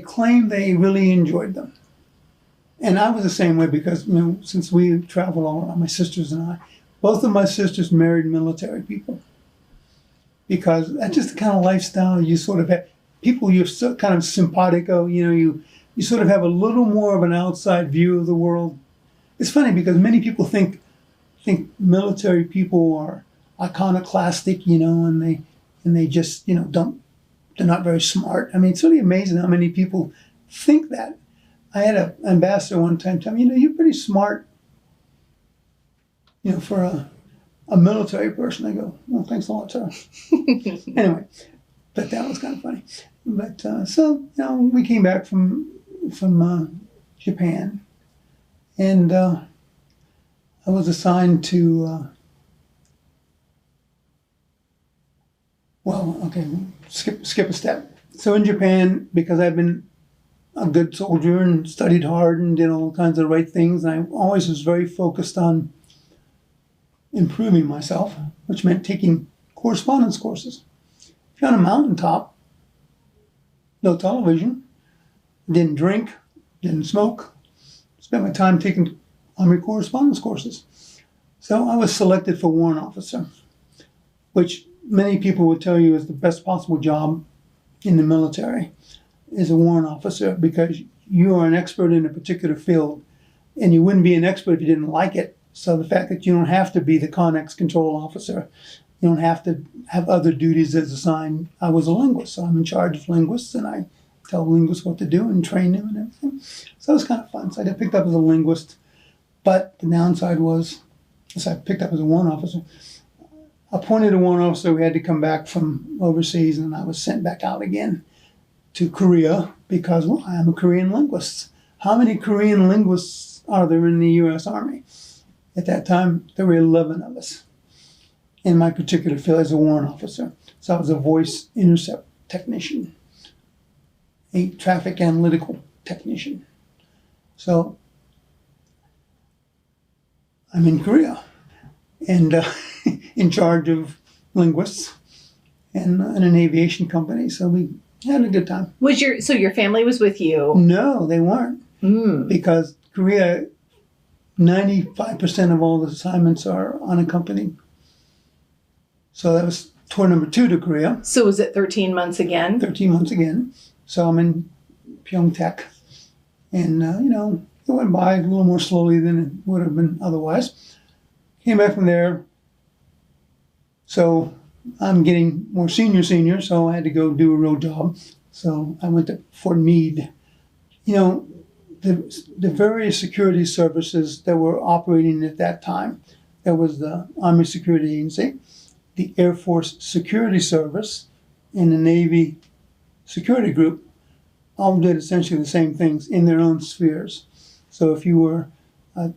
claim they really enjoyed them. And I was the same way because, since we traveled all around, my sisters and I, both of my sisters married military people. Because that's just the kind of lifestyle you sort of have. People, you're so kind of simpatico, you sort of have a little more of an outside view of the world. It's funny because many people think military people are iconoclastic, and they just, they're not very smart. I mean, it's really amazing how many people think that. I had an ambassador one time tell me, you're pretty smart, for a military person. I go, well, thanks a lot, sir. Anyway, but that was kind of funny. But so we came back from Japan, and I was assigned to. Skip a step. So in Japan, because I've been a good soldier and studied hard and did all kinds of right things, and I always was very focused on improving myself, which meant taking correspondence courses. If you're on a mountaintop, no television, didn't drink, didn't smoke, spent my time taking Army correspondence courses. So I was selected for warrant officer, which many people would tell you is the best possible job in the military, is a warrant officer, because you are an expert in a particular field, and you wouldn't be an expert if you didn't like it. So the fact that you don't have to be the Connex control officer, you don't have to have other duties as assigned. I was a linguist, so I'm in charge of linguists, and I tell linguists what to do and train them and everything. So it was kind of fun. So I got picked up as a linguist, but the downside was, as I picked up as a warrant officer, appointed a warrant officer, we had to come back from overseas, and I was sent back out again to Korea because, well, I am a Korean linguist. How many Korean linguists are there in the U.S. Army? At that time, there were 11 of us in my particular field as a warrant officer. So I was a voice intercept technician, a traffic analytical technician. So I'm in Korea and in charge of linguists and an aviation company. So we had a good time. So your family was with you? No, they weren't. Because Korea, 95% of all the assignments are unaccompanied. So that was tour number 2 to Korea. So was it 13 months again? 13 months again. So I'm in Pyeongtaek. And, it went by a little more slowly than it would have been otherwise. Came back from there. So I'm getting more senior, so I had to go do a real job. So I went to Fort Meade. The various security services that were operating at that time, there was the Army Security Agency, the Air Force Security Service, and the Navy Security Group, all did essentially the same things in their own spheres. So if you were a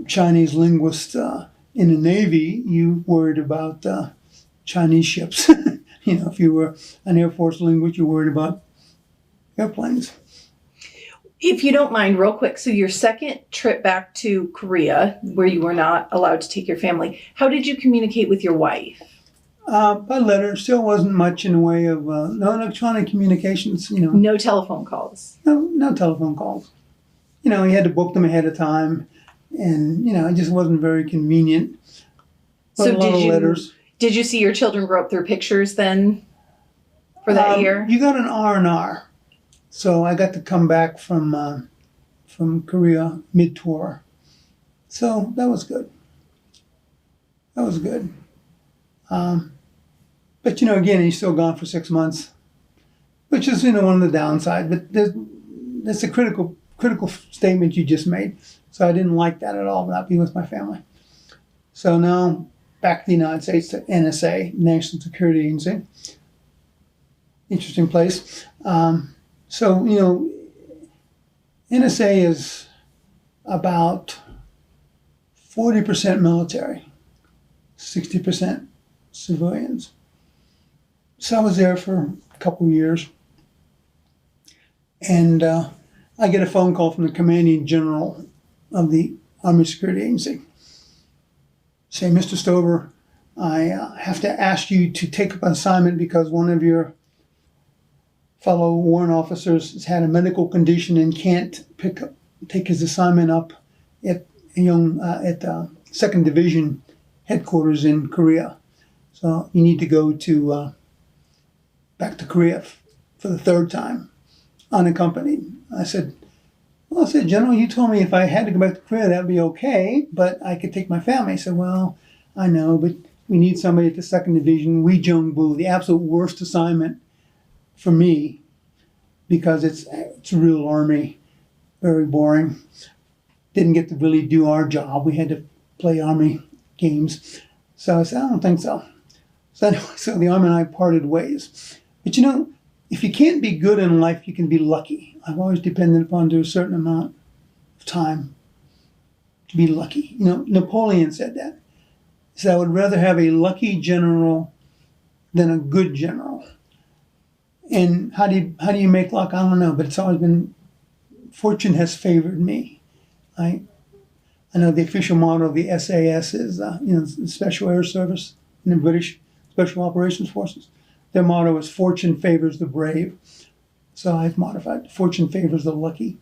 Chinese linguist in the Navy, you worried about Chinese ships. If you were an Air Force linguist, you worried about airplanes. If you don't mind, real quick, so your second trip back to Korea, where you were not allowed to take your family, how did you communicate with your wife? By letter. Still wasn't much in the way of no electronic communications. No telephone calls. No telephone calls. You had to book them ahead of time, and it just wasn't very convenient. But so a lot of letters. Did you see your children grow up through pictures then for that year? You got an R&R. So I got to come back from Korea mid-tour. So that was good. But, again, he's still gone for 6 months, which is, one of the downsides. But that's a critical statement you just made. So I didn't like that at all, not being with my family. So now back to the United States, to NSA, National Security Agency. Interesting place. So, NSA is about 40% military, 60% civilians. So I was there for a couple of years. And I get a phone call from the commanding general of the Army Security Agency. Say, Mr. Stover, I have to ask you to take up an assignment because one of your fellow warrant officer has had a medical condition and can't take his assignment up at 2nd Division headquarters in Korea. So you need to go to back to Korea for the 3rd time, unaccompanied. I said, General, you told me if I had to go back to Korea, that'd be okay, but I could take my family. He said, well, I know, but we need somebody at the 2nd Division, Wheejeongbu, the absolute worst assignment for me, because it's a real army, very boring. Didn't get to really do our job. We had to play army games. So I said, I don't think so. So the army and I parted ways. But if you can't be good in life, you can be lucky. I've always depended upon to a certain amount of time to be lucky. Napoleon said that. He said, I would rather have a lucky general than a good general. And how do you make luck? I don't know, but it's always been, fortune has favored me. I know the official motto of the SAS is, the Special Air Service in the British Special Operations Forces. Their motto is fortune favors the brave. So I've modified, fortune favors the lucky.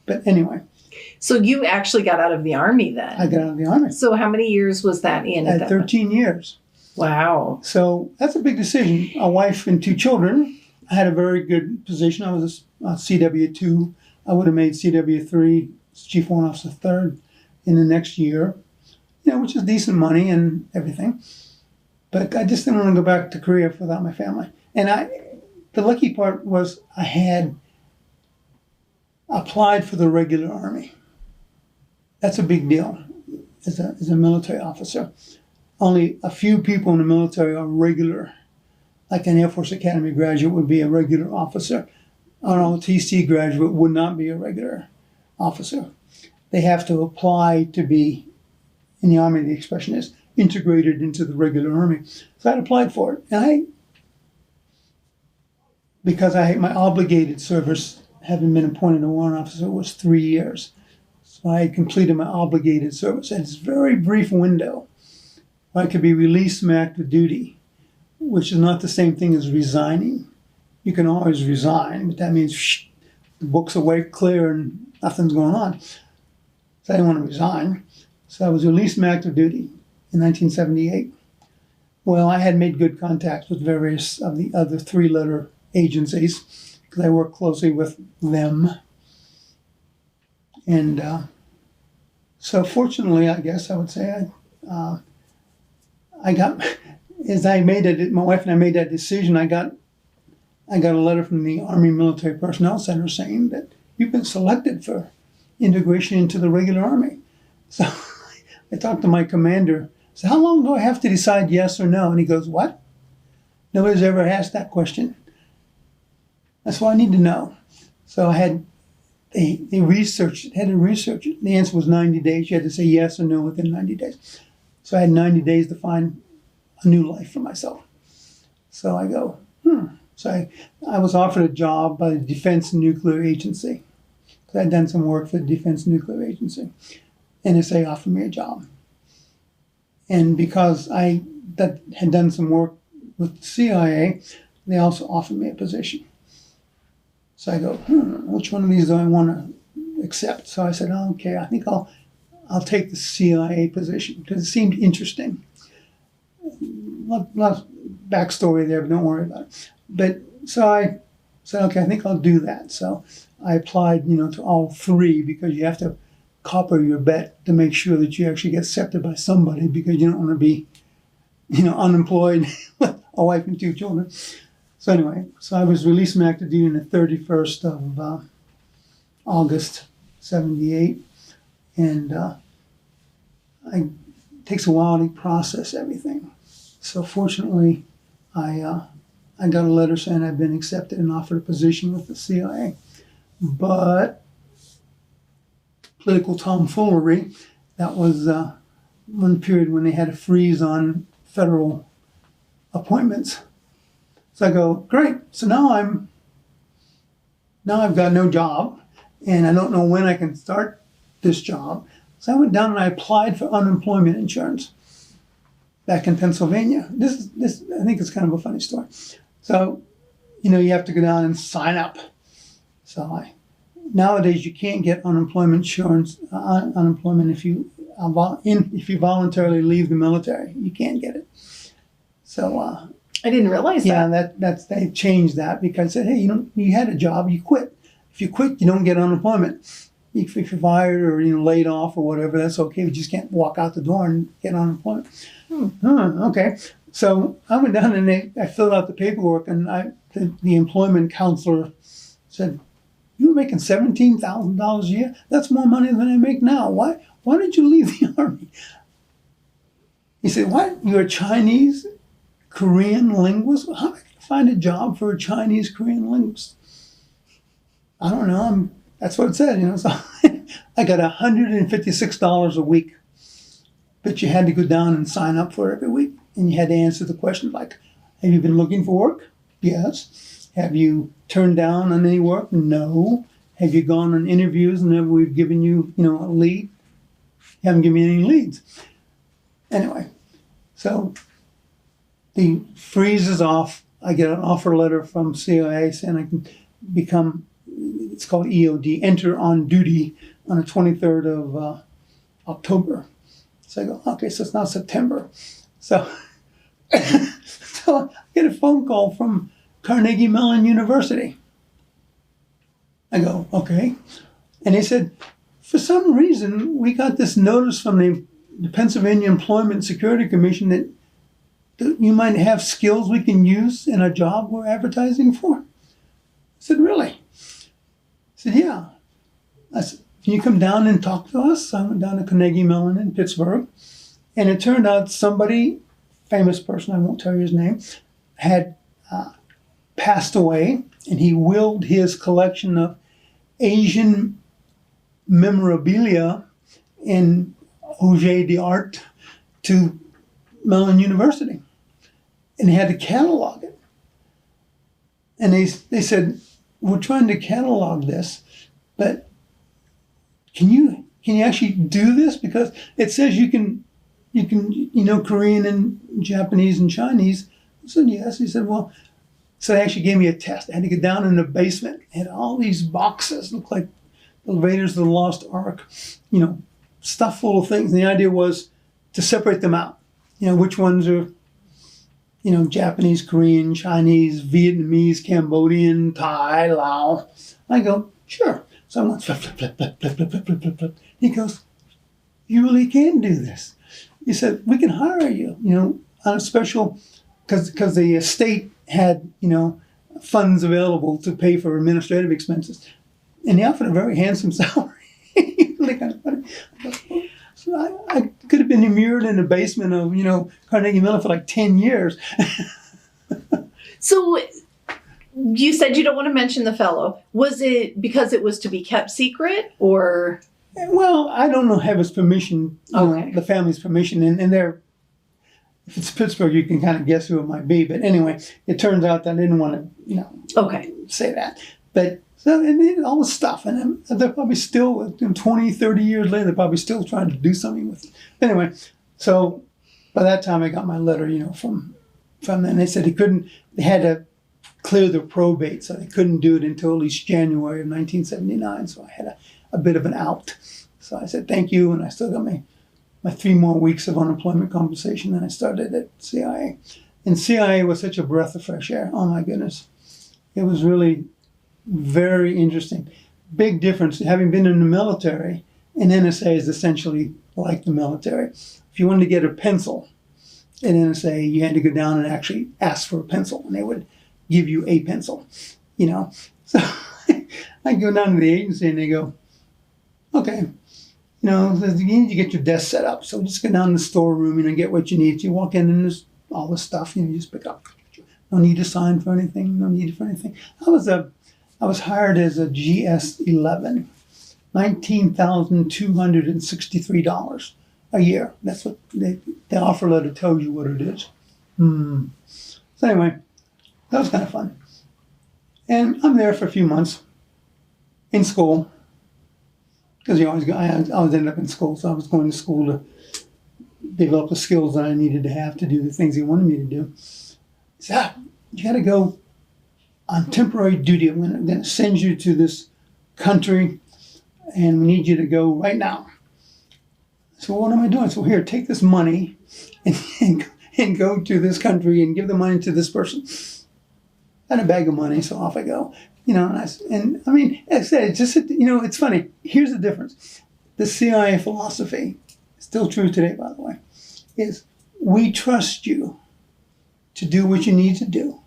But anyway. So you actually got out of the Army then? I got out of the Army. So how many years was that in? I had 13 years. Wow. So that's a big decision. A wife and 2 children. I had a very good position. I was a CW2. I would have made CW3, Chief Warrant Officer 3rd, in the next year, which is decent money and everything. But I just didn't want to go back to Korea without my family. And the lucky part was I had applied for the regular Army. That's a big deal as a military officer. Only a few people in the military are regular. Like an Air Force Academy graduate would be a regular officer. An ROTC graduate would not be a regular officer. They have to apply to be, in the Army the expression is, integrated into the regular Army. So I applied for it. And because my obligated service, having been appointed a warrant officer, was 3 years. So I had completed my obligated service. And it's a very brief window where I could be released from active duty, which is not the same thing as resigning. You can always resign, but that means the book's away clear and nothing's going on. So I didn't want to resign. So I was released from active duty in 1978. Well, I had made good contacts with various of the other 3-letter agencies because I worked closely with them. And so fortunately, I guess I would say, I got, as my wife and I made that decision, I got a letter from the Army Military Personnel Center saying that you've been selected for integration into the regular Army. So I talked to my commander. I said, how long do I have to decide yes or no? And he goes, what? Nobody's ever asked that question. That's what I need to know. So they had to research it. The answer was 90 days. You had to say yes or no within 90 days. So I had 90 days to find a new life for myself. So I go, So I was offered a job by the Defense Nuclear Agency. So I'd done some work for the Defense Nuclear Agency. NSA offered me a job. And because I had done some work with the CIA, they also offered me a position. So I go, which one of these do I want to accept? So I said, okay, I think I'll take the CIA position because it seemed interesting. Lot of backstory there, but don't worry about it. But so I said, okay, I think I'll do that. So I applied, to all 3 because you have to copper your bet to make sure that you actually get accepted by somebody because you don't want to be, unemployed with a wife and 2 children. So anyway, so I was released from active duty on the 31st of August, 78. And it takes a while to process everything. So fortunately, I got a letter saying I'd been accepted and offered a position with the CIA. But political tomfoolery, that was one period when they had a freeze on federal appointments. So I go, great. So now I've got no job, and I don't know when I can start this job. So I went down and I applied for unemployment insurance back in Pennsylvania. This I think it's kind of a funny story. So you have to go down and sign up. So nowadays you can't get unemployment insurance, unemployment if you voluntarily leave the military. You can't get it. So I didn't realize that. Yeah, they changed that because they said, hey, you had a job, you quit. If you quit, you don't get unemployment. If you're fired or laid off or whatever, that's okay. You just can't walk out the door and get unemployment. Okay. So I went down and I filled out the paperwork, and the employment counselor said, "You were making $17,000 a year. That's more money than I make now. Why did you leave the Army?" He said, "What? You're a Chinese Korean linguist? How am I going to find a job for a Chinese Korean linguist?" I don't know. That's what it said, So I got $156 a week, but you had to go down and sign up for it every week, and you had to answer the questions like, "Have you been looking for work?" Yes. "Have you turned down on any work?" No. "Have you gone on interviews and never we've given you, a lead?" You haven't given me any leads. Anyway, so the freeze is off. I get an offer letter from CIA saying I can become, it's called EOD, enter on duty on the 23rd of October. So I go, okay, so it's now September. So, so I get a phone call from Carnegie Mellon University. I go, okay. And they said, for some reason, we got this notice from the Pennsylvania Employment Security Commission that you might have skills we can use in a job we're advertising for. I said, really? I said, yeah. I said, can you come down and talk to us? I went down to Carnegie Mellon in Pittsburgh. And it turned out somebody, famous person, I won't tell you his name, had passed away. And he willed his collection of Asian memorabilia in objet d'art to Mellon University. And he had to catalog it. And they said, we're trying to catalog this, but can you actually do this? Because it says you can Korean and Japanese and Chinese. I said, yes. He said, well, so they actually gave me a test. I had to get down in the basement. Had all these boxes, looked like the Raiders of the Lost Ark, stuff full of things. And the idea was to separate them out. Which ones are, Japanese, Korean, Chinese, Vietnamese, Cambodian, Thai, Lao. I go, sure. So I went flip, flip, flip, flip, flip, flip, flip, flip, flip, flip. He goes, you really can do this. He said, we can hire you, on a special, because the state had, funds available to pay for administrative expenses. And he offered a very handsome salary. Really kind of funny. So I could have been immured in the basement of, Carnegie Mellon for like 10 years. So you said you don't want to mention the fellow. Was it because it was to be kept secret, or? Well, I don't know, have his permission, okay. The family's permission. And they're, if it's Pittsburgh, you can kind of guess who it might be. But anyway, it turns out that I didn't want to, say that. But so, and all the stuff. And they're probably still, 20, 30 years later, they're probably still trying to do something with it. Anyway, so by that time I got my letter, from them. They said they had to clear the probate, so they couldn't do it until at least January of 1979. So I had a bit of an out. So I said, thank you. And I still got my 3 more weeks of unemployment compensation. And I started at CIA. And CIA was such a breath of fresh air. Oh my goodness. It was really very interesting. Big difference. Having been in the military, and NSA is essentially like the military. If you wanted to get a pencil at NSA, you had to go down and actually ask for a pencil, and they would give you a pencil, So I go down to the agency, and they go, okay, you need to get your desk set up. So just go down to the storeroom, get what you need. You walk in, and there's all the stuff, you just pick up. No need to sign for anything. No need for anything. I was hired as a GS-11, $19,263 a year. That's what the offer letter tells you what it is. So anyway, that was kind of fun. And I'm there for a few months in school, because I always ended up in school. So I was going to school to develop the skills that I needed to have to do the things he wanted me to do. He said, you got to go on temporary duty. I'm going to send you to this country, and we need you to go right now. So what am I doing? So here, take this money and go to this country and give the money to this person. And a bag of money, so off I go. And I mean, as I said, it's just, it's funny. Here's the difference. The CIA philosophy, still true today, by the way, is we trust you to do what you need to do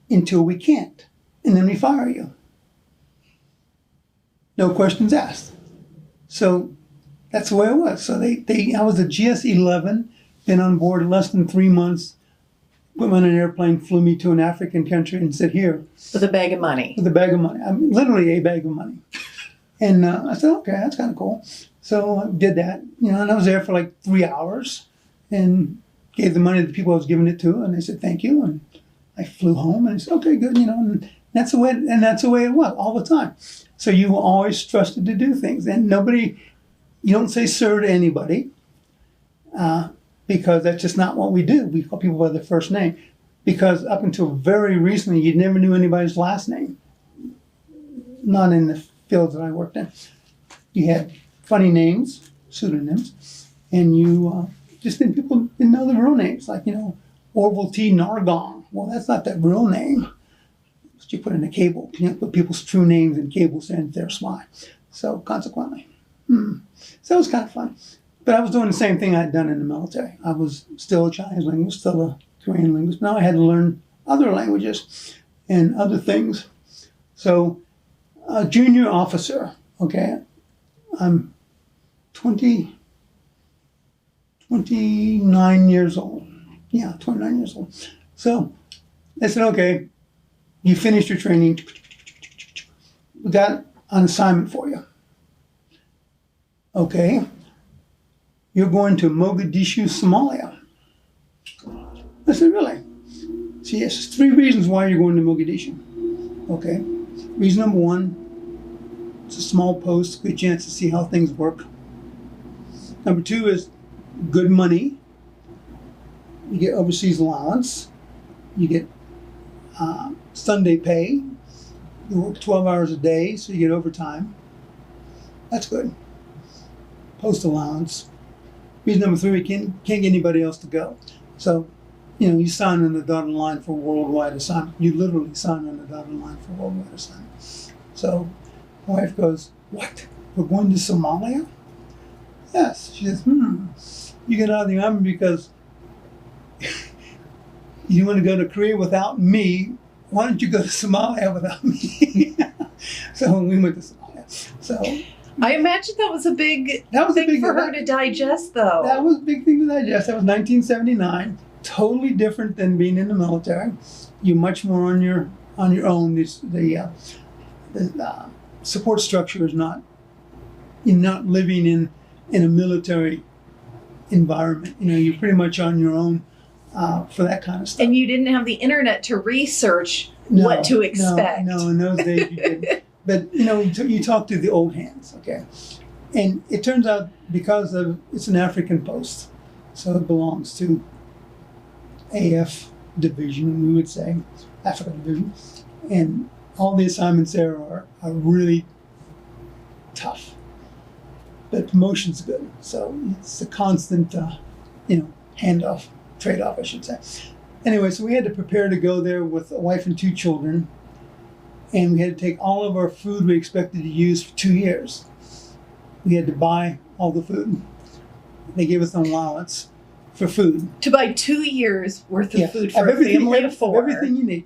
until we can't, and then we fire you. No questions asked. So that's the way it was. So I was a GS-11, been on board less than 3 months, put me on an airplane, flew me to an African country and said, here. With a bag of money. With a bag of money. I mean, literally a bag of money. And I said, okay, that's kind of cool. So I did that, and I was there for like 3 hours and gave the money to the people I was giving it to, and they said, thank you. And I flew home and I said, okay, good, and that's the way it was all the time. So you were always trusted to do things, and you don't say sir to anybody, because that's just not what we do. We call people by their first name, because up until very recently, you never knew anybody's last name. Not in the fields that I worked in. You had funny names, pseudonyms, and you people didn't know the real names, like, Orville T. Nargong. Well, that's not that real name. But you put in a cable. You put people's true names in cables and they're SMI. So consequently. So it was kind of fun. But I was doing the same thing I had done in the military. I was still a Chinese linguist, still a Korean linguist. Now I had to learn other languages and other things. So a junior officer, okay, I'm 29 years old. Yeah, 29 years old. So they said, okay, you finished your training. We got an assignment for you. Okay, you're going to Mogadishu, Somalia. I said, really? So yes, there's 3 reasons why you're going to Mogadishu. Okay, reason number 1, it's a small post, good chance to see how things work. Number 2 is good money. You get overseas allowance. You get Sunday pay. You work 12 hours a day, so you get overtime. That's good. Post allowance. Reason number 3, we can't get anybody else to go. So, you sign on the dotted line for worldwide assignment. You literally sign on the dotted line for worldwide assignment. So my wife goes, what? We're going to Somalia? Yes. She says, you get out of the army because you want to go to Korea without me. Why don't you go to Somalia without me? So we went to Somalia. So I imagine that was a big thing for her to digest, though. That was a big thing to digest. That was 1979. Totally different than being in the military. You're much more on your own. The support structure is not. You're not living in a military environment. You're pretty much on your own for that kind of stuff. And you didn't have the internet to research what to expect. No, in those days you didn't. But you talk to the old hands, okay? And it turns out because it's an African post, so it belongs to AF division, we would say, Africa division, and all the assignments there are really tough. But promotion's good, so it's a constant, handoff, trade-off, I should say. Anyway, so we had to prepare to go there with a wife and 2 children, and we had to take all of our food we expected to use for 2 years. We had to buy all the food. They gave us an allowance for food. To buy 2 years worth of food for a family of 4. Everything you need.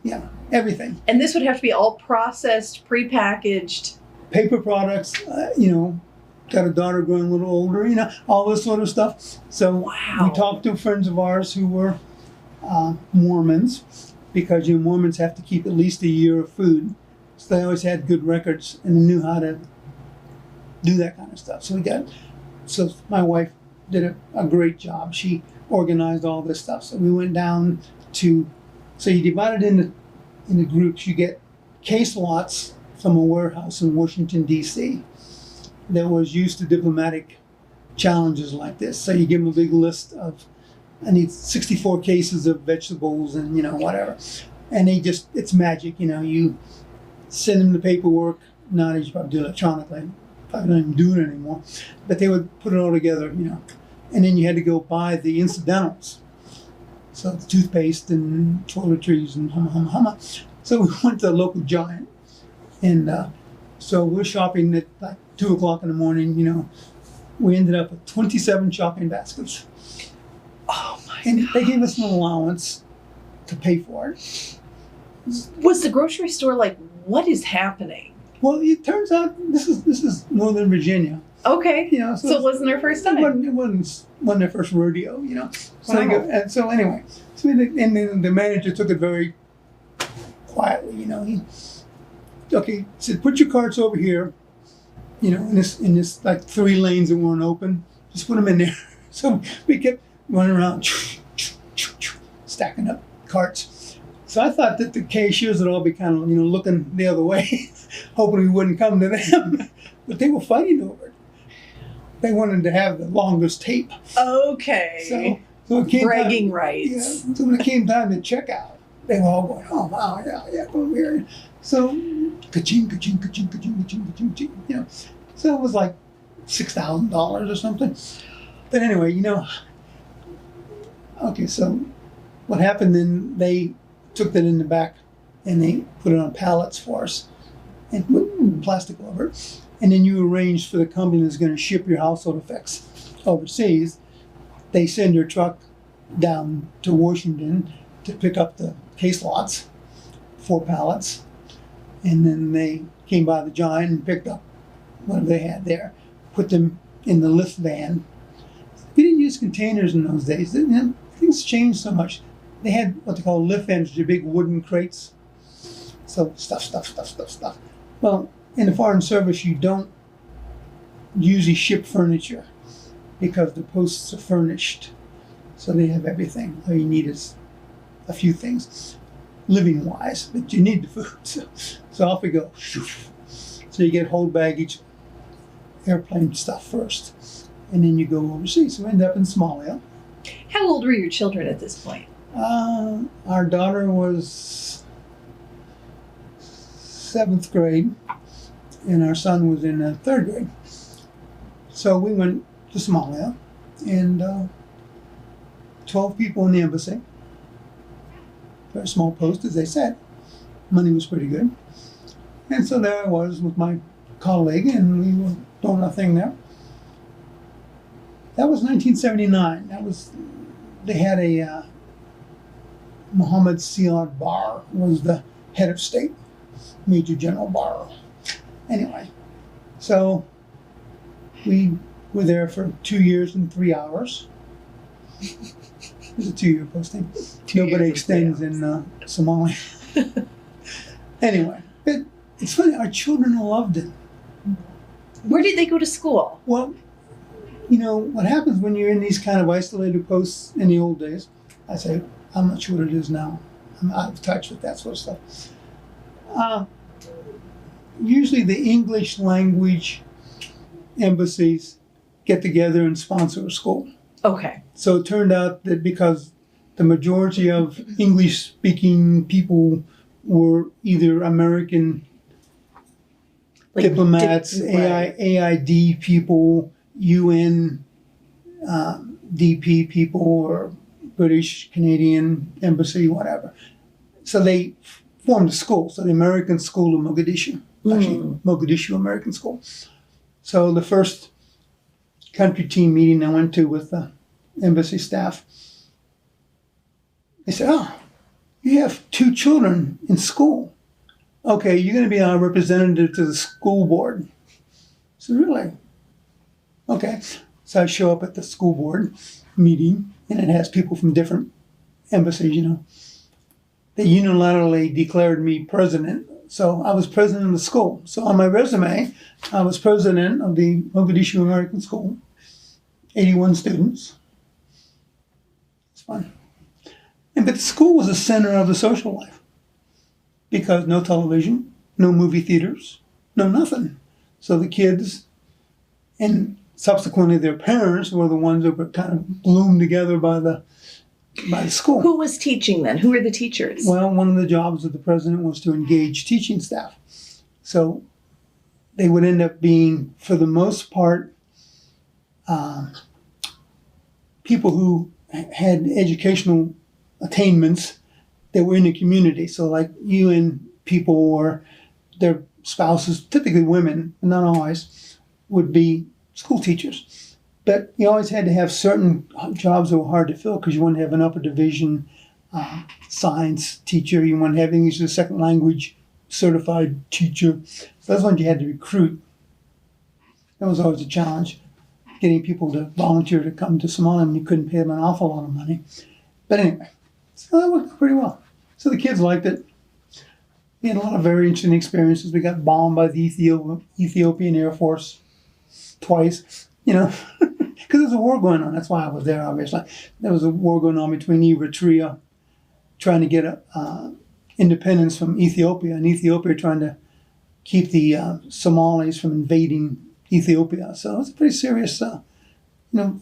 Yeah, everything. And this would have to be all processed, prepackaged. Paper products, got a daughter growing a little older, all this sort of stuff. So we talked to friends of ours who were Mormons, because Mormons have to keep at least a year of food. So they always had good records and they knew how to do that kind of stuff. So my wife did a great job. She organized all this stuff. So we went down so you divide it into groups. You get case lots from a warehouse in Washington, D.C. that was used to diplomatic challenges like this. So you give them a big list of, I need 64 cases of vegetables and, whatever. And it's magic, you send them the paperwork. Now they probably do it electronically. Probably don't even do it anymore. But they would put it all together, And then you had to go buy the incidentals. So the toothpaste and toiletries and humma. So we went to the local Giant. And so we're shopping at like 2 o'clock in the morning, We ended up with 27 shopping baskets. Oh my And God. they gave us an allowance to pay for it. Was the grocery store like, what is happening? Well, it turns out this is Northern Virginia. Okay. So it wasn't their first time. It wasn't their first rodeo, So Wow. and so anyway, and then the manager took it very quietly, He said, put your carts over here, in this like 3 lanes that weren't open. Just put them in there. So we kept running around, stacking up carts. So I thought that the cashiers would all be kind of, looking the other way, hoping we wouldn't come to them. But they were fighting over it. They wanted to have the longest tape. Okay. So it came Bragging time, rights. So when it came time to check out, they were all going, oh, wow, yeah, go over here. So, ka-ching, ka-ching, ka-ching, ka-ching, ka-ching, ka-ching, ka-ching, So it was like $6,000 or something. But anyway, okay, so what happened then, they took that in the back and they put it on pallets for us and put plastic over it. And then you arranged for the company that's going to ship your household effects overseas. They send your truck down to Washington to pick up the case lots, 4 pallets. And then they came by the Giant and picked up whatever they had there, put them in the lift van. We didn't use containers in those days. Things changed so much. They had what they call lift vans, the big wooden crates. So stuff. Well, in the Foreign Service, you don't usually ship furniture because the posts are furnished. So they have everything. All you need is a few things, living-wise, but you need the food. So off we go. So you get whole baggage, airplane stuff first, and then you go overseas. So we end up in Somalia. How old were your children at this point? Our daughter was 7th grade, and our son was in 3rd grade. So we went to Somalia, and 12 people in the embassy. Very small post, as they said. Money was pretty good. And so there I was with my colleague, and we were doing our thing there. That was 1979. They had a Mohammed Siad Barre was the head of state, Major General Barre. Anyway, so we were there for 2 years and 3 hours. It was a 2-year posting. Nobody extends in Somalia. Anyway, it's funny, our children loved it. Where did they go to school? Well, what happens when you're in these kind of isolated posts in the old days, I say, I'm not sure what it is now. I'm out of touch with that sort of stuff. Usually the English language embassies get together and sponsor a school. Okay. So it turned out that because the majority of English-speaking people were either American diplomats, right. AID people, UN DP people, or British, Canadian embassy, whatever. So they formed a school, so the American School of Mogadishu, actually Mogadishu American School. So the first country team meeting I went to with the embassy staff, they said, oh, you have 2 children in school. Okay, you're going to be our representative to the school board. So really? Okay. So I show up at the school board meeting, and it has people from different embassies, They unilaterally declared me president. So I was president of the school. So on my resume, I was president of the Mogadishu American School, 81 students. It's fun. But the school was the center of the social life because no television, no movie theaters, no nothing. So the kids and subsequently their parents were the ones that were kind of bloomed together by the by the school. Who was teaching then? Who were the teachers? Well, one of the jobs of the president was to engage teaching staff. So they would end up being, for the most part, people who had educational attainments that were in the community. So like UN people or their spouses, typically women, not always, would be school teachers. But you always had to have certain jobs that were hard to fill because you wanted to have an upper division science teacher. You wanted to have English as a second language certified teacher. So those ones you had to recruit. That was always a challenge, getting people to volunteer to come to Somalia when you couldn't pay them an awful lot of money. But anyway, so that worked pretty well. So the kids liked it. We had a lot of very interesting experiences. We got bombed by the Ethiopian Air Force twice, because there's a war going on. That's why I was there, obviously. There was a war going on between Eritrea trying to get independence from Ethiopia, and Ethiopia trying to keep the Somalis from invading Ethiopia. So it's a pretty serious,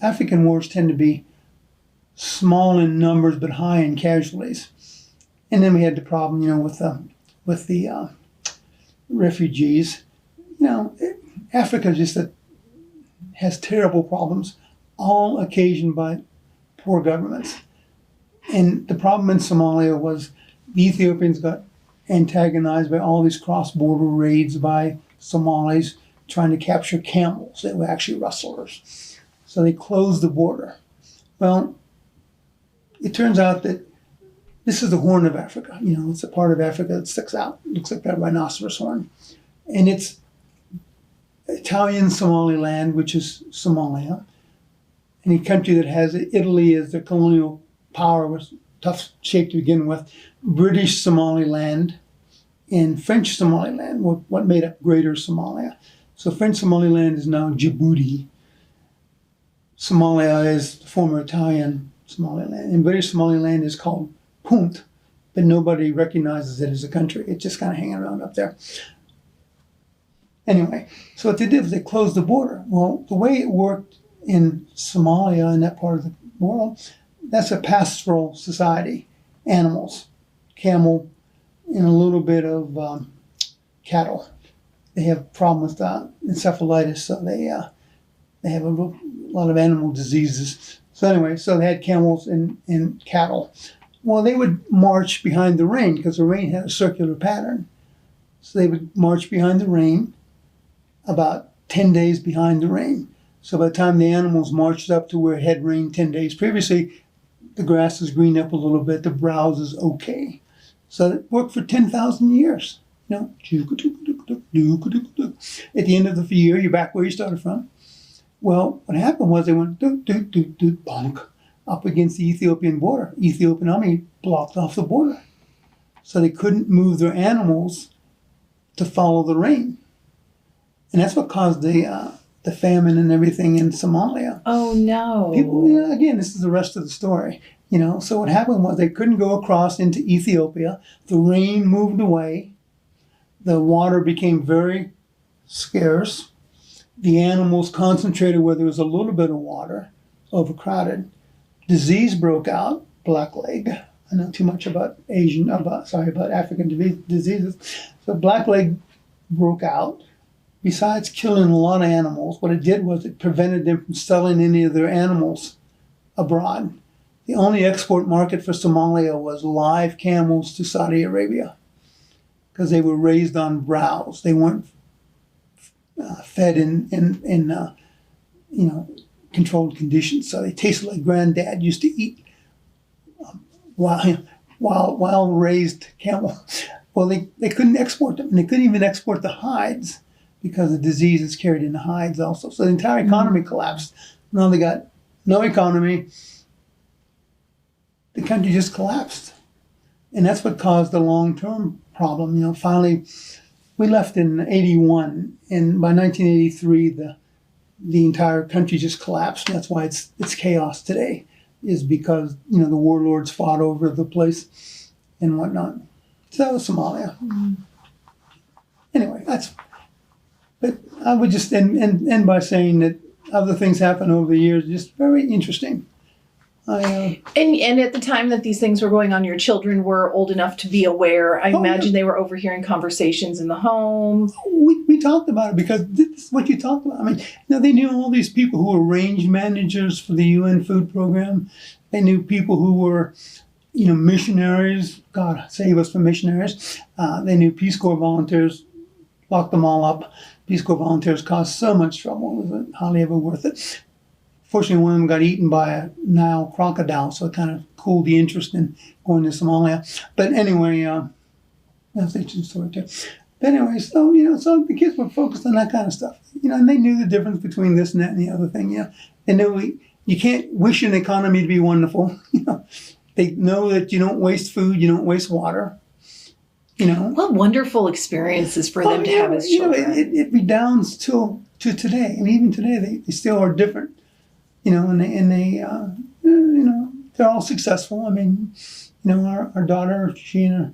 African wars tend to be small in numbers but high in casualties. And then we had the problem, with the refugees. Africa just has terrible problems, all occasioned by poor governments. And the problem in Somalia was the Ethiopians got antagonized by all these cross-border raids by Somalis trying to capture camels that were actually rustlers. So they closed the border. Well, it turns out that this is the Horn of Africa. It's a part of Africa that sticks out. It looks like that rhinoceros horn. And it's Italian Somaliland, which is Somalia. Any country that has Italy as their colonial power was tough shape to begin with. British Somaliland and French Somaliland were what made up Greater Somalia. So French Somaliland is now Djibouti. Somalia is the former Italian Somaliland. And British Somaliland is called Punt, but nobody recognizes it as a country. It's just kind of hanging around up there. Anyway, so what they did was they closed the border. Well, the way it worked in Somalia, in that part of the world, that's a pastoral society. Animals, camel, and a little bit of cattle. They have a problem with encephalitis, so they have a lot of animal diseases. So anyway, so they had camels and cattle. Well, they would march behind the rain because the rain had a circular pattern. So they would march behind the rain, about 10 days behind the rain. So by the time the animals marched up to where it had rained 10 days previously, the grass is greened up a little bit, the browse is okay. So it worked for 10,000 years. At the end of the year, you're back where you started from. Well, what happened was they went bonk up against the Ethiopian border. Ethiopian army blocked off the border. So they couldn't move their animals to follow the rain. And that's what caused the famine and everything in Somalia. Oh, no. People, again, this is the rest of the story. So what happened was they couldn't go across into Ethiopia. The rain moved away. The water became very scarce. The animals concentrated where there was a little bit of water, overcrowded. Disease broke out, blackleg. I know too much about African diseases. So blackleg broke out. Besides killing a lot of animals, what it did was it prevented them from selling any of their animals abroad. The only export market for Somalia was live camels to Saudi Arabia because they were raised on browse. They weren't fed in controlled conditions, so they tasted like granddad used to eat wild raised camel. Well, they couldn't export them, and they couldn't even export the hides because the disease is carried in the hides also. So the entire economy collapsed. Now they got no economy. The country just collapsed. And that's what caused the long-term problem. Finally, we left in 81, and by 1983, the entire country just collapsed. And that's why it's chaos today, is because, the warlords fought over the place and whatnot. So that was Somalia. Anyway, but I would just end by saying that other things happen over the years, just very interesting. And at the time that these things were going on, your children were old enough to be aware. I imagine they were overhearing conversations in the home. We talked about it because this is what you talked about. I mean, they knew all these people who were range managers for the UN food program. They knew people who were, missionaries. God save us from missionaries. They knew Peace Corps volunteers. Locked them all up. Peace Corps volunteers caused so much trouble. It wasn't hardly ever worth it. Fortunately, one of them got eaten by a Nile crocodile, so it kind of cooled the interest in going to Somalia. But anyway, that's an interesting story too. But anyway, so the kids were focused on that kind of stuff. And they knew the difference between this and that and the other thing. They knew you can't wish an economy to be wonderful. They know that you don't waste food, you don't waste water. What wonderful experiences for them to have as children. It redounds to today. I mean, even today, they still are different. They're all successful. I mean, our daughter, she and her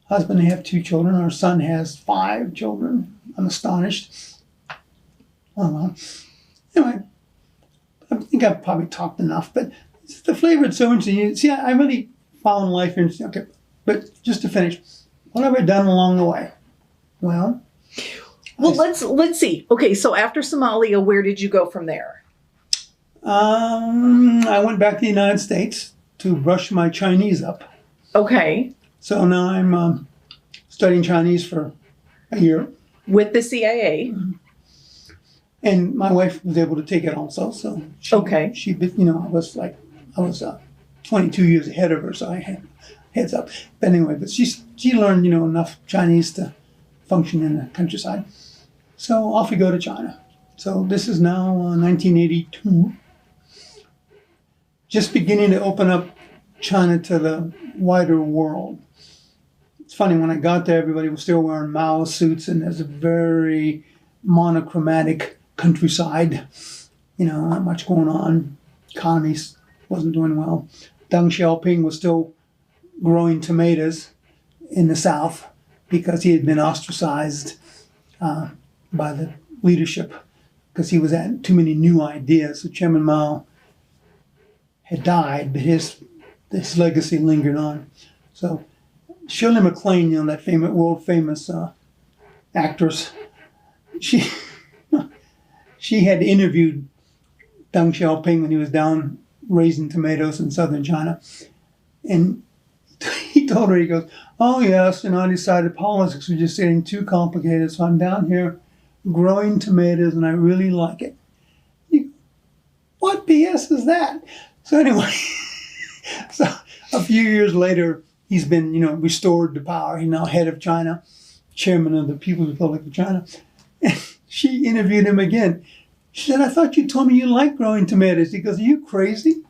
husband, they have 2 children. Our son has 5 children. I'm astonished. Oh, well. Anyway, I think I've probably talked enough, but the flavor is so interesting. See, I really found life interesting. Okay, but just to finish, what have I done along the way? Well, let's see. Okay, so after Somalia, where did you go from there? I went back to the United States to brush my Chinese up. Okay. So now I'm studying Chinese for a year. With the CIA. And my wife was able to take it also. So she, I was 22 years ahead of her, so I had heads up. But anyway, she learned, enough Chinese to function in the countryside. So off we go to China. So this is now 1982. Just beginning to open up China to the wider world. It's funny, when I got there, everybody was still wearing Mao suits, and there's a very monochromatic countryside. Not much going on. Economy wasn't doing well. Deng Xiaoping was still growing tomatoes in the south because he had been ostracized by the leadership because he was at too many new ideas. So Chairman Mao had died, but his legacy lingered on. So Shirley MacLaine, that world famous actress, she had interviewed Deng Xiaoping when he was down raising tomatoes in southern China, and he told her, he goes, "Oh yes, I decided politics was just getting too complicated, so I'm down here growing tomatoes, and I really like it." What BS is that? So anyway, so a few years later, he's been, restored to power. He's now head of China, chairman of the People's Republic of China. And she interviewed him again. She said, "I thought you told me you like growing tomatoes." He goes, "Are you crazy?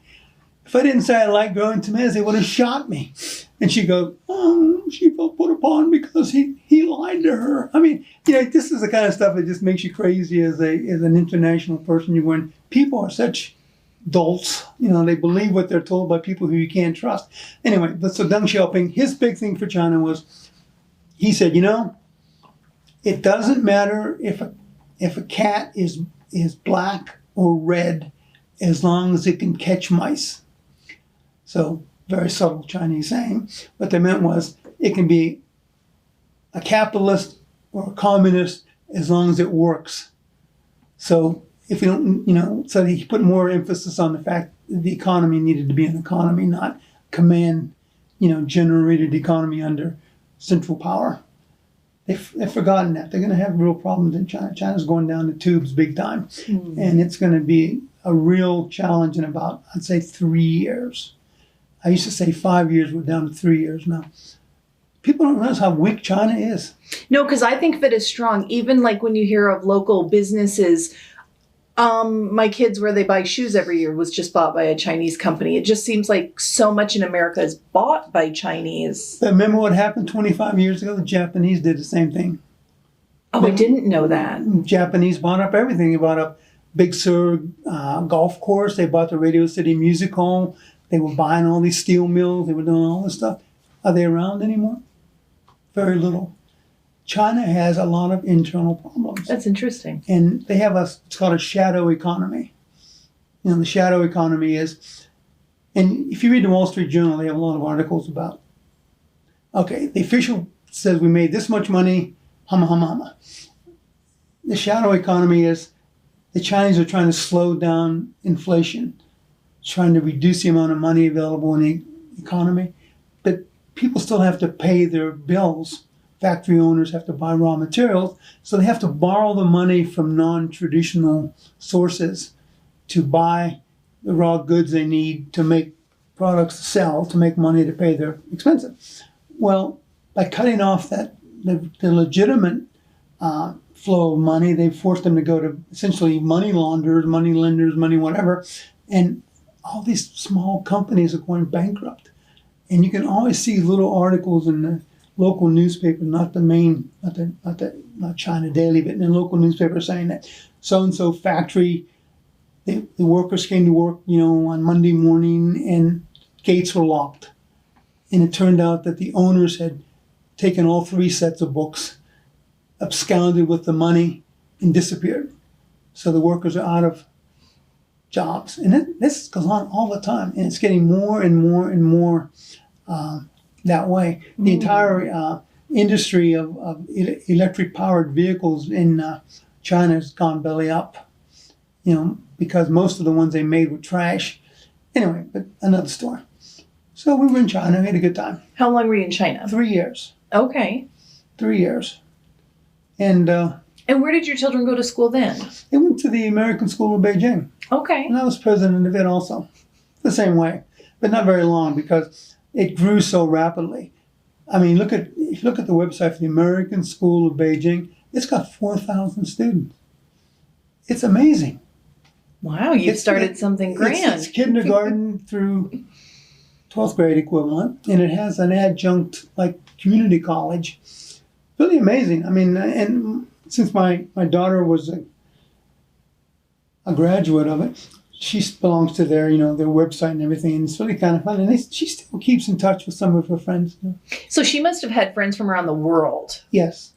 If I didn't say I like growing tomatoes, they would have shot me." And she goes, "Oh, she felt put upon because he lied to her." I mean, this is the kind of stuff that just makes you crazy as an international person. You're going, people are such dolts. They believe what they're told by people who you can't trust. Anyway, but so Deng Xiaoping, his big thing for China was, he said, it doesn't matter if a cat is black or red as long as it can catch mice. So very subtle Chinese saying. What they meant was it can be a capitalist or a communist as long as it works. So if you don't, so he put more emphasis on the fact that the economy needed to be an economy, not command, generated economy under central power. They've forgotten that. They're going to have real problems in China. China's going down the tubes big time. And it's going to be a real challenge in about, I'd say, 3 years. I used to say 5 years. We're down to 3 years now. People don't realize how weak China is. No, because I think of it as strong. Even like when you hear of local businesses, my kids, where they buy shoes every year, was just bought by a Chinese company. It just seems like so much in America is bought by Chinese. But remember what happened 25 years ago? The Japanese did the same thing. Oh, I didn't know that. Japanese bought up everything. They bought up Big Sur golf course. They bought the Radio City Music Hall. They were buying all these steel mills. They were doing all this stuff. Are they around anymore? Very little. China has a lot of internal problems. That's interesting. And they have it's called a shadow economy. The shadow economy is And if you read the Wall Street Journal, they have a lot of articles about, okay, the official says we made this much money, humma, humma, humma. The shadow economy is the Chinese are trying to slow down inflation, trying to reduce the amount of money available in the economy. But people still have to pay their bills. Factory owners have to buy raw materials, so they have to borrow the money from non-traditional sources to buy the raw goods they need to make products to sell, to make money to pay their expenses. Well, by cutting off the legitimate flow of money, they've forced them to go to essentially money launderers, money lenders, money whatever, and all these small companies are going bankrupt. And you can always see little articles in the local newspaper, not China Daily, but in the local newspaper saying that so-and-so factory, the workers came to work, on Monday morning and gates were locked. And it turned out that the owners had taken all 3 sets of books, absconded with the money, and disappeared. So the workers are out of jobs. And this goes on all the time. And it's getting more and more and more that way. The entire industry of electric-powered vehicles in China has gone belly up, because most of the ones they made were trash. Anyway, but another story. So we were in China. We had a good time. How long were you in China? 3 years. Okay. 3 years. And where did your children go to school then? they went to the American School of Beijing. Okay. And I was president of it also. The same way. But not very long because it grew so rapidly. I mean, if you look at the website for the American School of Beijing, it's got 4,000 students. It's amazing. Wow, you've started something grand. It's kindergarten through 12th grade equivalent, and it has an adjunct community college. Really amazing. I mean, and since my daughter was a graduate of it, she belongs to their website and everything, and it's really kind of fun. And she still keeps in touch with some of her friends. So she must have had friends from around the world. Yes.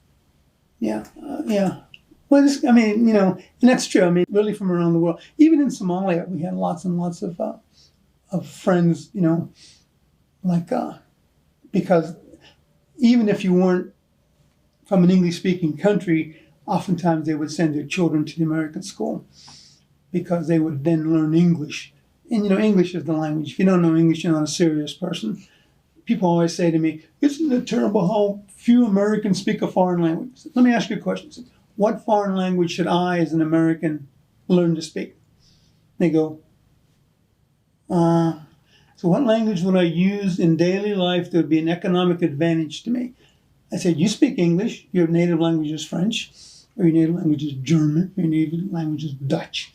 Yeah. Yeah. Well, and that's true. I mean, really from around the world. Even in Somalia, we had lots and lots of friends, because even if you weren't from an English-speaking country, oftentimes they would send their children to the American school because they would then learn English. And, English is the language. If you don't know English, you're not a serious person. People always say to me, isn't it terrible how few Americans speak a foreign language? Let me ask you a question. What foreign language should I, as an American, learn to speak? They go, so what language would I use in daily life that would be an economic advantage to me? I said, you speak English, your native language is French, or your native language is German, or your native language is Dutch.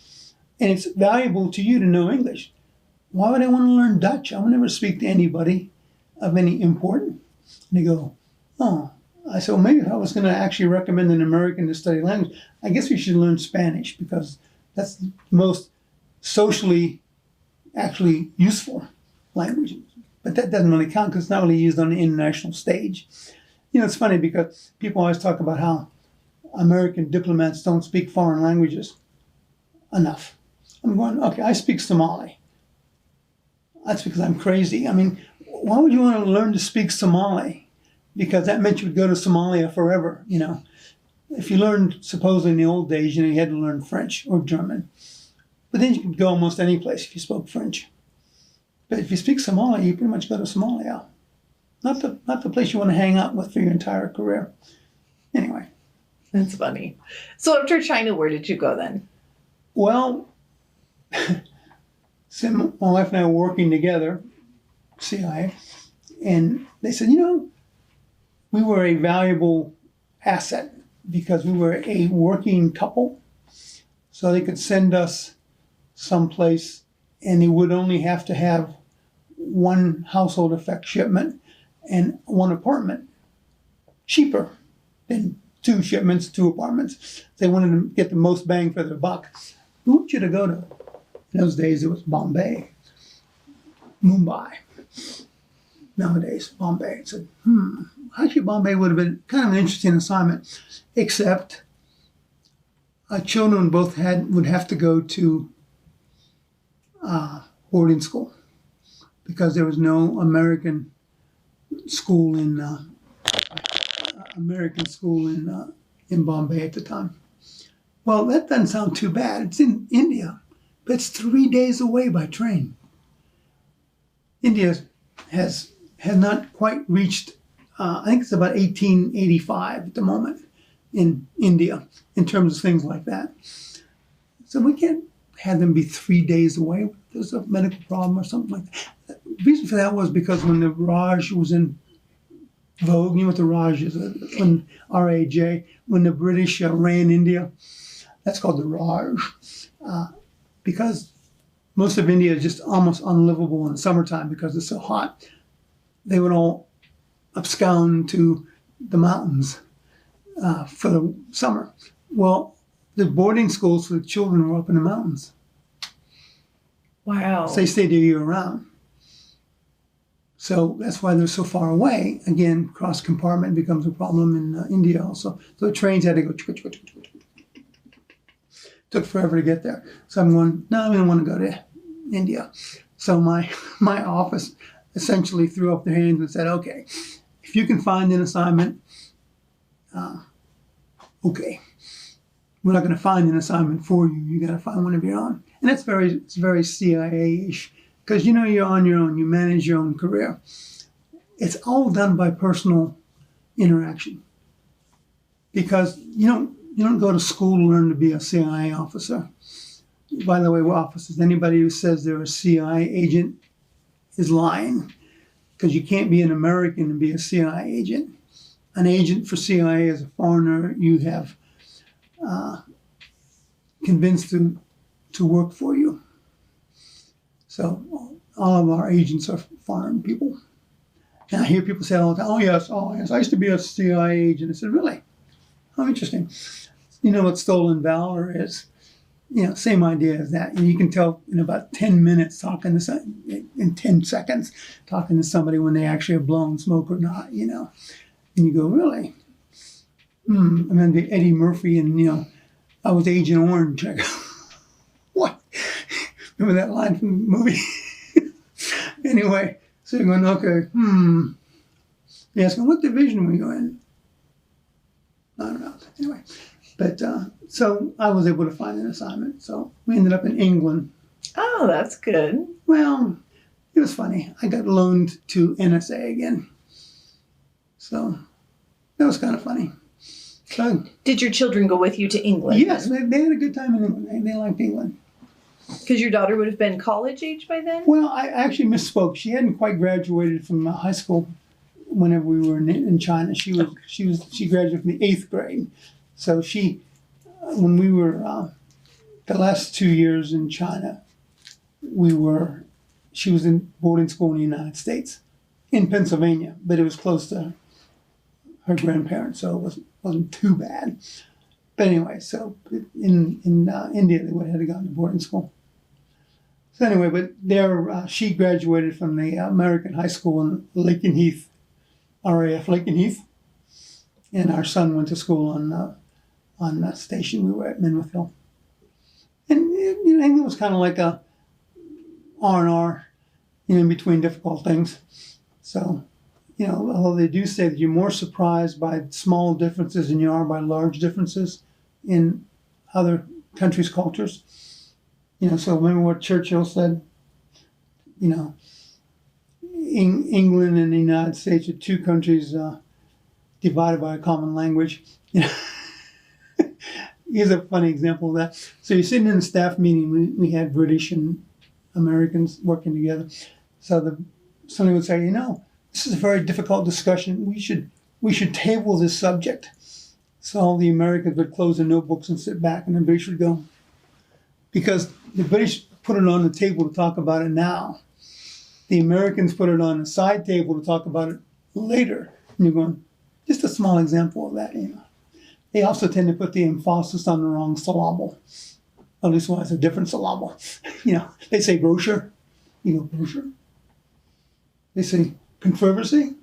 And it's valuable to you to know English. Why would I want to learn Dutch? I would never speak to anybody of any importance. And they go, oh. I said, well, maybe if I was going to actually recommend an American to study language, I guess we should learn Spanish because that's the most socially actually useful language. But that doesn't really count because it's not really used on the international stage. It's funny because people always talk about how American diplomats don't speak foreign languages enough. I'm going, okay, I speak Somali. That's because I'm crazy. I mean, why would you want to learn to speak Somali? Because that meant you would go to Somalia forever, If you learned, supposedly in the old days, you had to learn French or German. But then you could go almost any place if you spoke French. But if you speak Somali, you pretty much go to Somalia. Not the place you want to hang out with for your entire career. Anyway. That's funny. So after China, where did you go then? Well, my wife and I were working together, CIA, and they said, we were a valuable asset because we were a working couple. So they could send us someplace and they would only have to have one household effect shipment and one apartment. Cheaper than 2 shipments, 2 apartments. They wanted to get the most bang for their buck. Who want you to go to? In those days, it was Bombay, Mumbai. Nowadays, Bombay. Said, actually, Bombay would have been kind of an interesting assignment, except our children both would have to go to boarding school. because there was no school in American school in Bombay at the time. Well, that doesn't sound too bad. It's in India, but it's 3 days away by train. India has not quite reached, I think it's about 1885 at the moment in India in terms of things like that. So we can't have them be 3 days away if there's a medical problem or something like that. The reason for that was because when the Raj was in vogue, you know what the Raj is, when R-A-J, when the British ran India, that's called the Raj. Because most of India is just almost unlivable in the summertime because it's so hot. They would all abscond to the mountains for the summer. Well, the boarding schools for the children were up in the mountains. Wow. So they stayed there year round. So that's why they're so far away. Again, cross compartment becomes a problem in India also. So the trains had to go. Took forever to get there. So I'm going, no, I don't want to go to India. So my office essentially threw up their hands and said, okay, if you can find an assignment, okay. We're not going to find an assignment for you. You got to find one of your own. And it's very CIA-ish because you're on your own. You manage your own career. It's all done by personal interaction because you don't go to school to learn to be a CIA officer. By the way, officers, anybody who says they're a CIA agent is lying because you can't be an American and be a CIA agent. An agent for CIA is a foreigner you have convinced to work for you. So all of our agents are foreign people. And I hear people say all the time, oh yes, I used to be a CIA agent. I said, really? How interesting. You know what stolen valor is? Same idea as that. And you can tell in about 10 minutes in 10 seconds, talking to somebody when they actually have blown smoke or not, And you go, really? And then the Eddie Murphy and, I was Agent Orange. I go, what? Remember that line from the movie? Anyway, so you're going, okay, You ask them, what division were you in? I don't know. Anyway, but so I was able to find an assignment. So we ended up in England. Oh, that's good. Well, it was funny. I got loaned to NSA again. So that was kind of funny. So, did your children go with you to England? Yes, they had a good time in England. They liked England. Because your daughter would have been college age by then? Well, I actually misspoke. She hadn't quite graduated from high school whenever we were in China. She graduated from the 8th grade. So when we were the last 2 years in China, she was in boarding school in the United States, in Pennsylvania, but it was close to her grandparents, so it wasn't too bad. But anyway, so in India, they would have had to go to boarding school. So anyway, but there, she graduated from the American high school in Lakenheath, RAF Lakenheath, and our son went to school on that station. We were at Menwith Hill. And England was kind of like a R&R, in between difficult things. So, although they do say that you're more surprised by small differences than you are by large differences in other countries' cultures. So remember what Churchill said? England and the United States are two countries divided by a common language. Here's a funny example of that. So you're sitting in a staff meeting. We had British and Americans working together. So somebody would say, this is a very difficult discussion. We should table this subject. So all the Americans would close their notebooks and sit back, and the British would go. Because the British put it on the table to talk about it now. The Americans put it on a side table to talk about it later. And you're going, just a small example of that, They also tend to put the emphasis on the wrong syllable. At least when it's a different syllable. They say brochure. You go, brochure. They say controversy.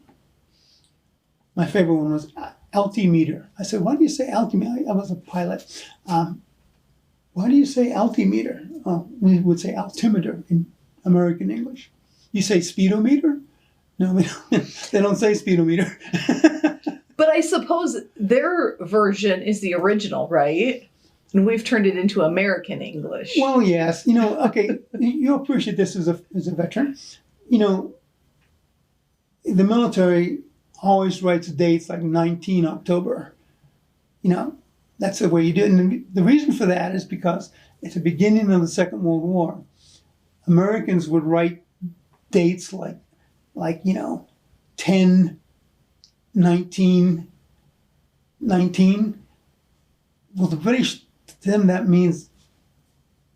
My favorite one was altimeter. I said, why do you say altimeter? I was a pilot. Why do you say altimeter? We would say altimeter in American English. You say speedometer? No, they don't say speedometer. But I suppose their version is the original, right? And we've turned it into American English. Well, yes. Okay, you'll appreciate this as a veteran. The military always writes dates like 19 October. That's the way you do it. And the reason for that is because at the beginning of the Second World War, Americans would write dates like 10, 19, 19. Well, the British, to them, that means,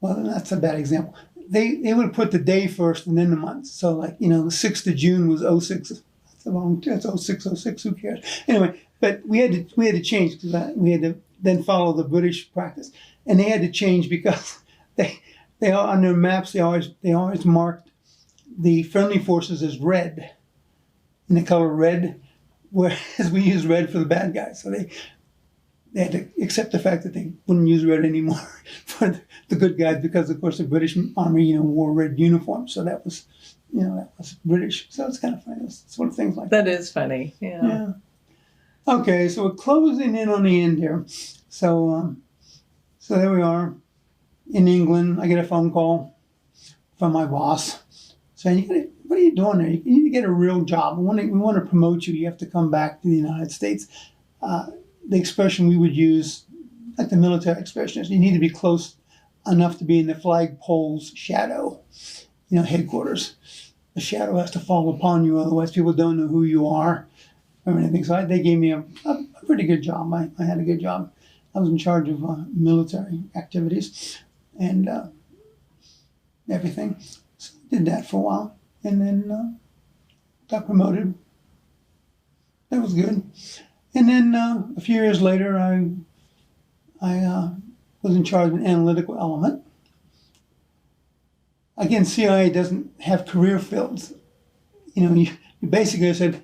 well, that's a bad example. They would put the day first and then the month. So the 6th of June was 06. That's 06, who cares? Anyway, but we had to change because we had to then follow the British practice. And they had to change because they on their maps, they always marked the friendly forces as red, in the color red, whereas we use red for the bad guys. So they had to accept the fact that they wouldn't use red anymore for the good guys because, of course, the British Army, wore red uniforms. So that was British. So it's kind of funny. It's sort of things like that. That is funny. Yeah. Okay, so we're closing in on the end here. So there we are in England. I get a phone call from my boss saying, what are you doing there? You need to get a real job. We want to promote you. You have to come back to the United States. The expression we would use, like the military expression, is you need to be close enough to be in the flagpole's shadow, headquarters. The shadow has to fall upon you, otherwise people don't know who you are or anything. So they gave me a pretty good job. I had a good job. I was in charge of military activities and everything. So I did that for a while and then got promoted. That was good. And then a few years later, I was in charge of an analytical element. Again, CIA doesn't have career fields. You basically said,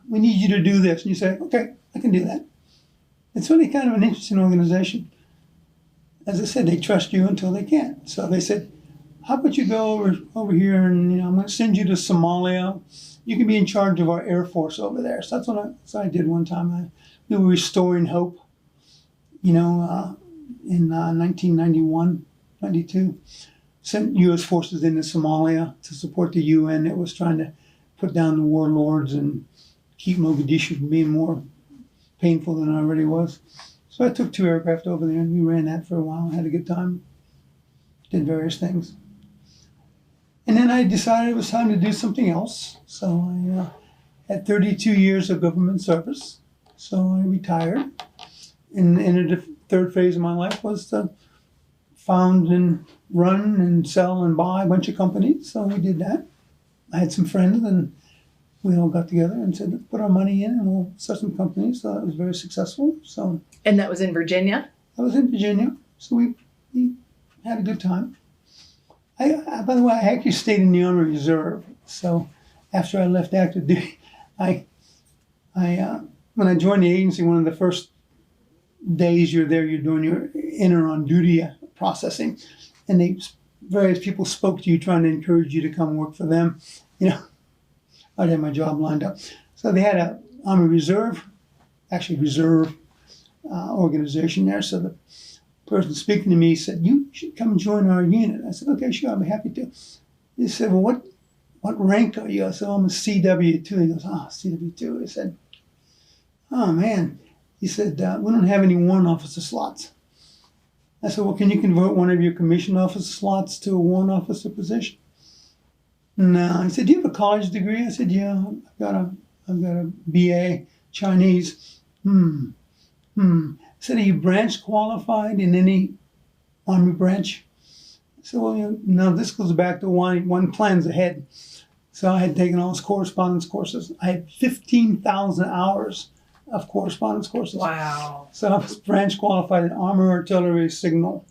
we need you to do this. And you say, okay, I can do that. It's really kind of an interesting organization. As I said, they trust you until they can't. So they said, how about you go over here and I'm going to send you to Somalia. You can be in charge of our Air Force over there. So that's what I did one time. We were restoring hope, in 1991, 92. Sent U.S. forces into Somalia to support the UN that was trying to put down the warlords and keep Mogadishu from being more painful than it already was. So I took 2 aircraft over there and we ran that for a while, had a good time, did various things. And then I decided it was time to do something else. So I had 32 years of government service. So I retired and entered the third phase of my life was to found and run and sell and buy a bunch of companies. So we did that. I had some friends and we all got together and said, let's put our money in and we'll start some companies. So that was very successful. So. And that was in Virginia? I was in Virginia. So we had a good time. By the way, I actually stayed in the Army Reserve. So after I left active duty, when I joined the agency, one of the first days you're there, you're doing your enter on duty processing, and various people spoke to you trying to encourage you to come work for them. I'd had my job lined up. So they had a Army Reserve organization there. So the person speaking to me said, you should come and join our unit. I said, okay, sure, I'll be happy to. He said, well, what rank are you? I said, I'm a CW2. He goes, CW2. I said, oh, man. He said, we don't have any warrant officer slots. I said, well, can you convert one of your commissioned officer slots to a warrant officer position? No. He said, do you have a college degree? I said, yeah, I've got a BA Chinese. I said, are you branch qualified in any Army branch? I said, well, no, this goes back to one plans ahead. So I had taken all his correspondence courses. I had 15,000 hours of correspondence courses. Wow. So I was branch qualified in Armor, Artillery, Signal,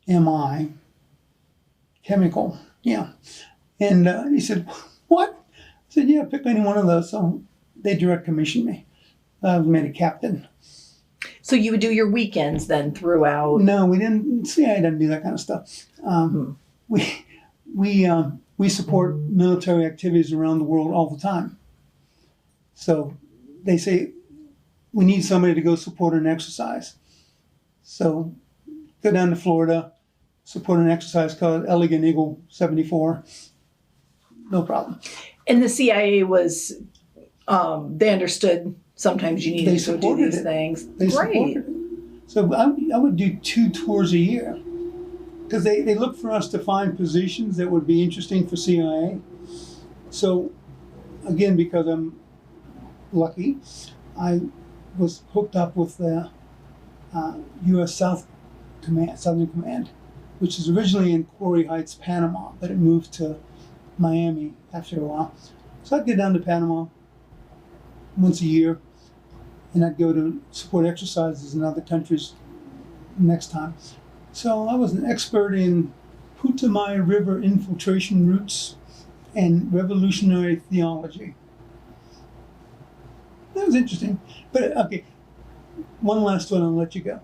MI, Chemical. Yeah. And he said, what? I said, yeah, pick any one of those. So they direct commissioned me. I was made a captain. So you would do your weekends then throughout? No, we didn't. CIA didn't do that kind of stuff. We we support military activities around the world all the time. So they say, we need somebody to go support an exercise. So go down to Florida, support an exercise called Elegant Eagle 74. No problem. And the CIA was, they understood sometimes you needed to go do these things. They supported it. So I would do 2 tours a year because they look for us to find positions that would be interesting for CIA. So again, because I'm lucky, I was hooked up with the U.S. Southern Command, which is originally in Quarry Heights, Panama, but it moved to Miami after a while. So I'd get down to Panama once a year, and I'd go to support exercises in other countries next time. So I was an expert in Putumayo River infiltration routes and revolutionary theology. That was interesting. But okay, one last one, I'll let you go.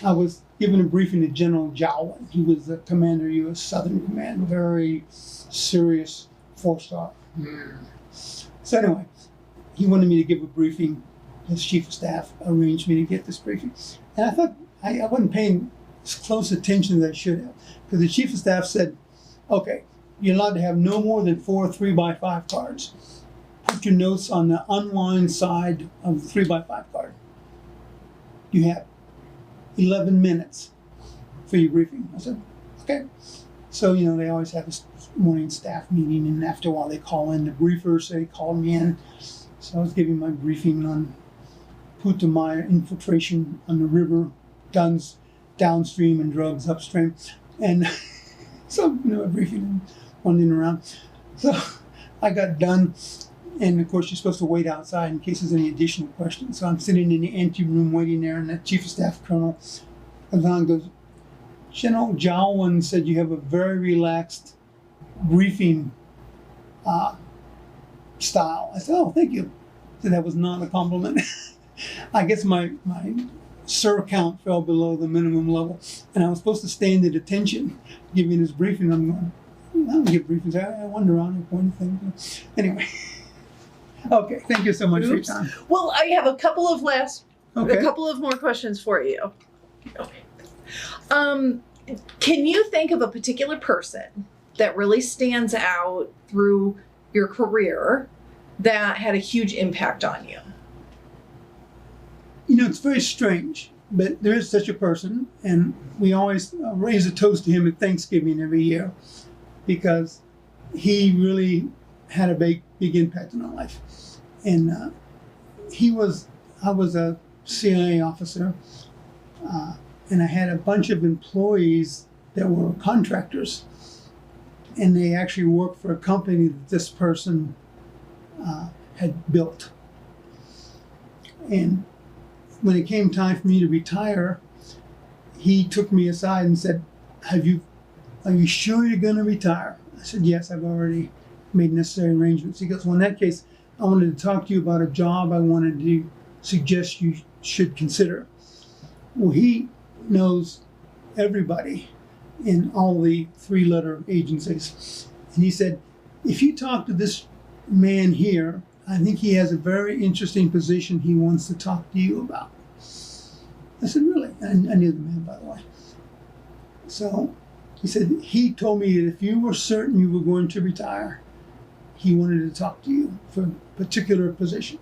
I was given a briefing to General Jowan. He was the commander of U.S. Southern Command, very serious 4-star. So anyway, he wanted me to give a briefing. His chief of staff arranged me to get this briefing. And I thought I wasn't paying as close attention as I should have. Because the chief of staff said, okay, you're allowed to have no more than 4 3x5 cards. Put your notes on the unlined side of the 3x5 card. You have 11 minutes for your briefing. I said, okay. So, they always have this morning staff meeting, and after a while they call in the briefers, so they called me in. So I was giving my briefing on Putumayo infiltration on the river, guns downstream and drugs upstream. And so, a briefing, wandering around. So I got done, and of course you're supposed to wait outside in case there's any additional questions. So I'm sitting in the anteroom waiting there, and the chief of staff colonel comes on and goes, General Jowan said you have a very relaxed briefing style. I said, oh, thank you. So that was not a compliment. I guess my sir count fell below the minimum level, and I was supposed to stand at attention giving this briefing. I'm going, I don't give briefings. I wander around and point things. Anyway. Okay, thank you so much for your time. Well, I have a couple of more questions for you. Okay. Can you think of a particular person that really stands out through your career that had a huge impact on you? It's very strange, but there is such a person, and we always raise a toast to him at Thanksgiving every year because he really had a big impact on our life. And I was a CIA officer, and I had a bunch of employees that were contractors, and they actually worked for a company that this person had built. And when it came time for me to retire, he took me aside and said, are you sure you're going to retire? I said, yes, I've already made necessary arrangements. He goes, well, in that case, I wanted to talk to you about a job I wanted to suggest you should consider. Well, he knows everybody in all the 3-letter agencies. And he said, if you talk to this man here, I think he has a very interesting position he wants to talk to you about. I said, really? I knew the man, by the way. So he said, he told me that if you were certain you were going to retire, he wanted to talk to you for a particular position.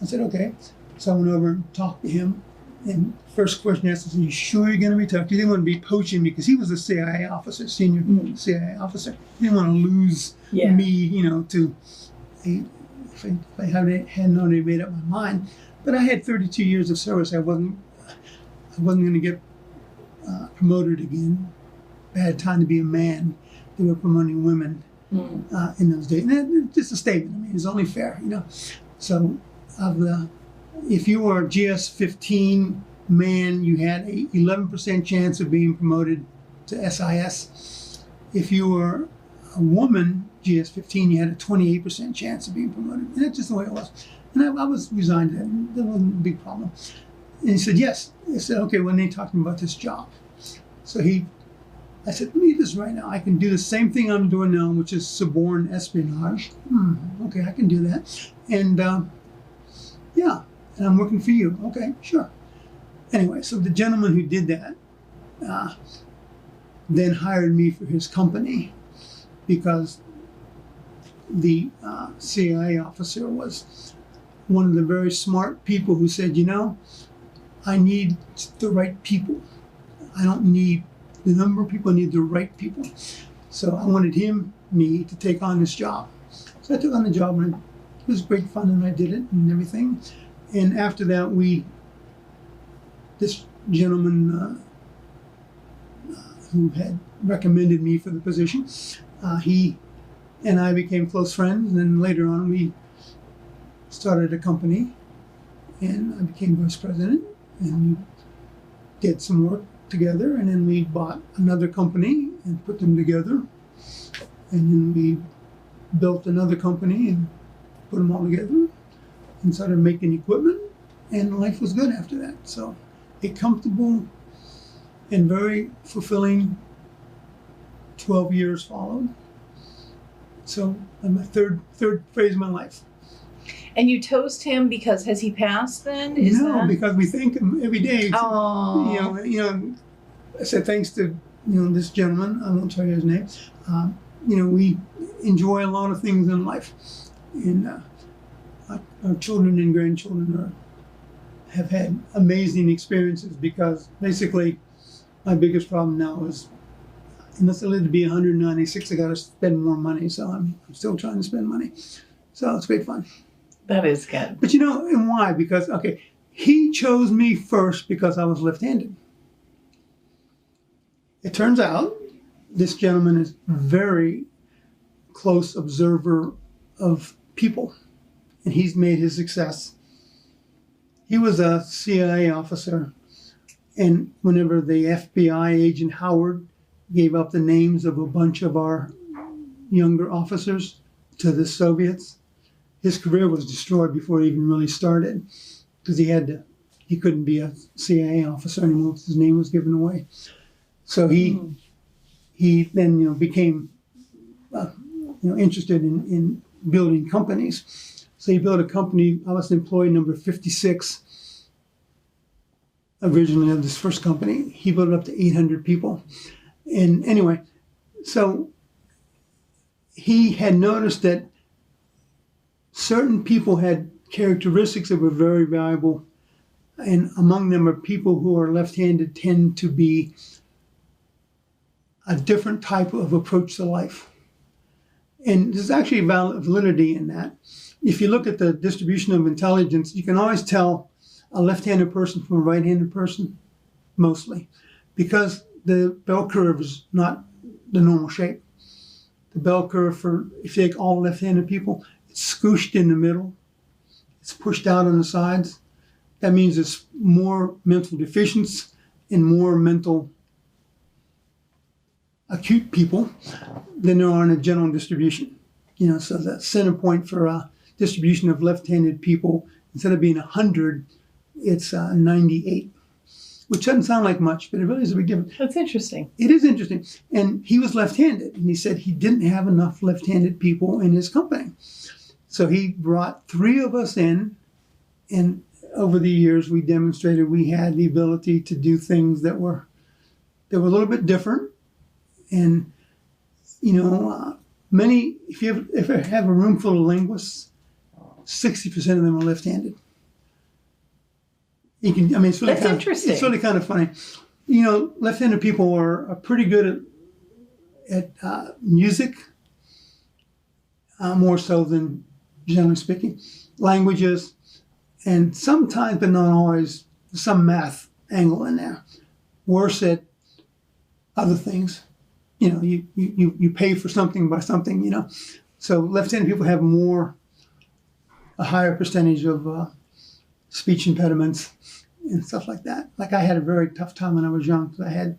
I said, okay. So I went over and talked to him. And first question I asked was, are you sure you're going to retire? He didn't want to be poaching me because he was a CIA officer, senior CIA officer. He didn't want to lose me, to if I hadn't already made up my mind. But I had 32 years of service. I wasn't going to get promoted again. Bad time to be a man. They were promoting women in those days. And it's just a statement. It's only fair, So if you were a GS-15 man, you had a 11% chance of being promoted to SIS. If you were a woman, GS-15, you had a 28% chance of being promoted. And that's just the way it was. And I was resigned to that. That wasn't a big problem. And he said, yes. I said, okay, when are they talking about this job? So he I said, let me do this right now. I can do the same thing I'm doing now, which is suborn espionage. Okay, I can do that. And yeah, and I'm working for you. Okay, sure. Anyway, so the gentleman who did that then hired me for his company because the CIA officer was one of the very smart people who said, you know, I need the right people. I don't need the number of people, I need the right people. So I wanted me to take on this job. So I took on the job, and it was great fun, and I did it and everything. And after that, this gentleman who had recommended me for the position, he and I became close friends, and then later on we started a company, and I became vice president, and we did some work together, and then we bought another company and put them together, and then we built another company and put them all together and started making equipment, and life was good after that. So a comfortable and very fulfilling 12 years followed. So I'm a third phase of my life. And you toast him because has he passed then? Because we thank him every day. Oh. You know, I said thanks to this gentleman. I won't tell you his name. We enjoy a lot of things in life, and our children and grandchildren have had amazing experiences because basically my biggest problem now is, unless I live to be 196, I got to spend more money. So I'm still trying to spend money. So it's great fun. That is good. But and why? Because, he chose me first because I was left-handed. It turns out this gentleman is a very close observer of people, and he's made his success. He was a CIA officer, and whenever the FBI agent Howard gave up the names of a bunch of our younger officers to the Soviets, his career was destroyed before he even really started, because he couldn't be a CIA officer anymore because his name was given away. So he then became interested in building companies. So he built a company. I was employee number 56 originally of this first company. He built it up to 800 people. And anyway, so he had noticed that certain people had characteristics that were very valuable, and among them are people who are left-handed tend to be a different type of approach to life. And there's actually validity in that. If you look at the distribution of intelligence, you can always tell a left-handed person from a right-handed person, mostly, because the bell curve is not the normal shape. The bell curve if you take all left-handed people, it's scooshed in the middle. It's pushed out on the sides. That means there's more mental deficiency and more mental acute people than there are in a general distribution. So the center point for a distribution of left-handed people, instead of being 100, it's 98, which doesn't sound like much, but it really is a big difference. That's interesting. It is interesting. And he was left-handed, and he said he didn't have enough left-handed people in his company. So he brought 3 of us in, and over the years we demonstrated we had the ability to do things that were a little bit different. And, if you ever have a room full of linguists, 60% of them are left-handed. It's really interesting. It's really kind of funny. Left-handed people are pretty good at music, more so than generally speaking, languages, and sometimes, but not always, some math angle in there. Worse at other things. You pay for something by something, So left-handed people have a higher percentage of speech impediments and stuff like that. Like I had a very tough time when I was young because I had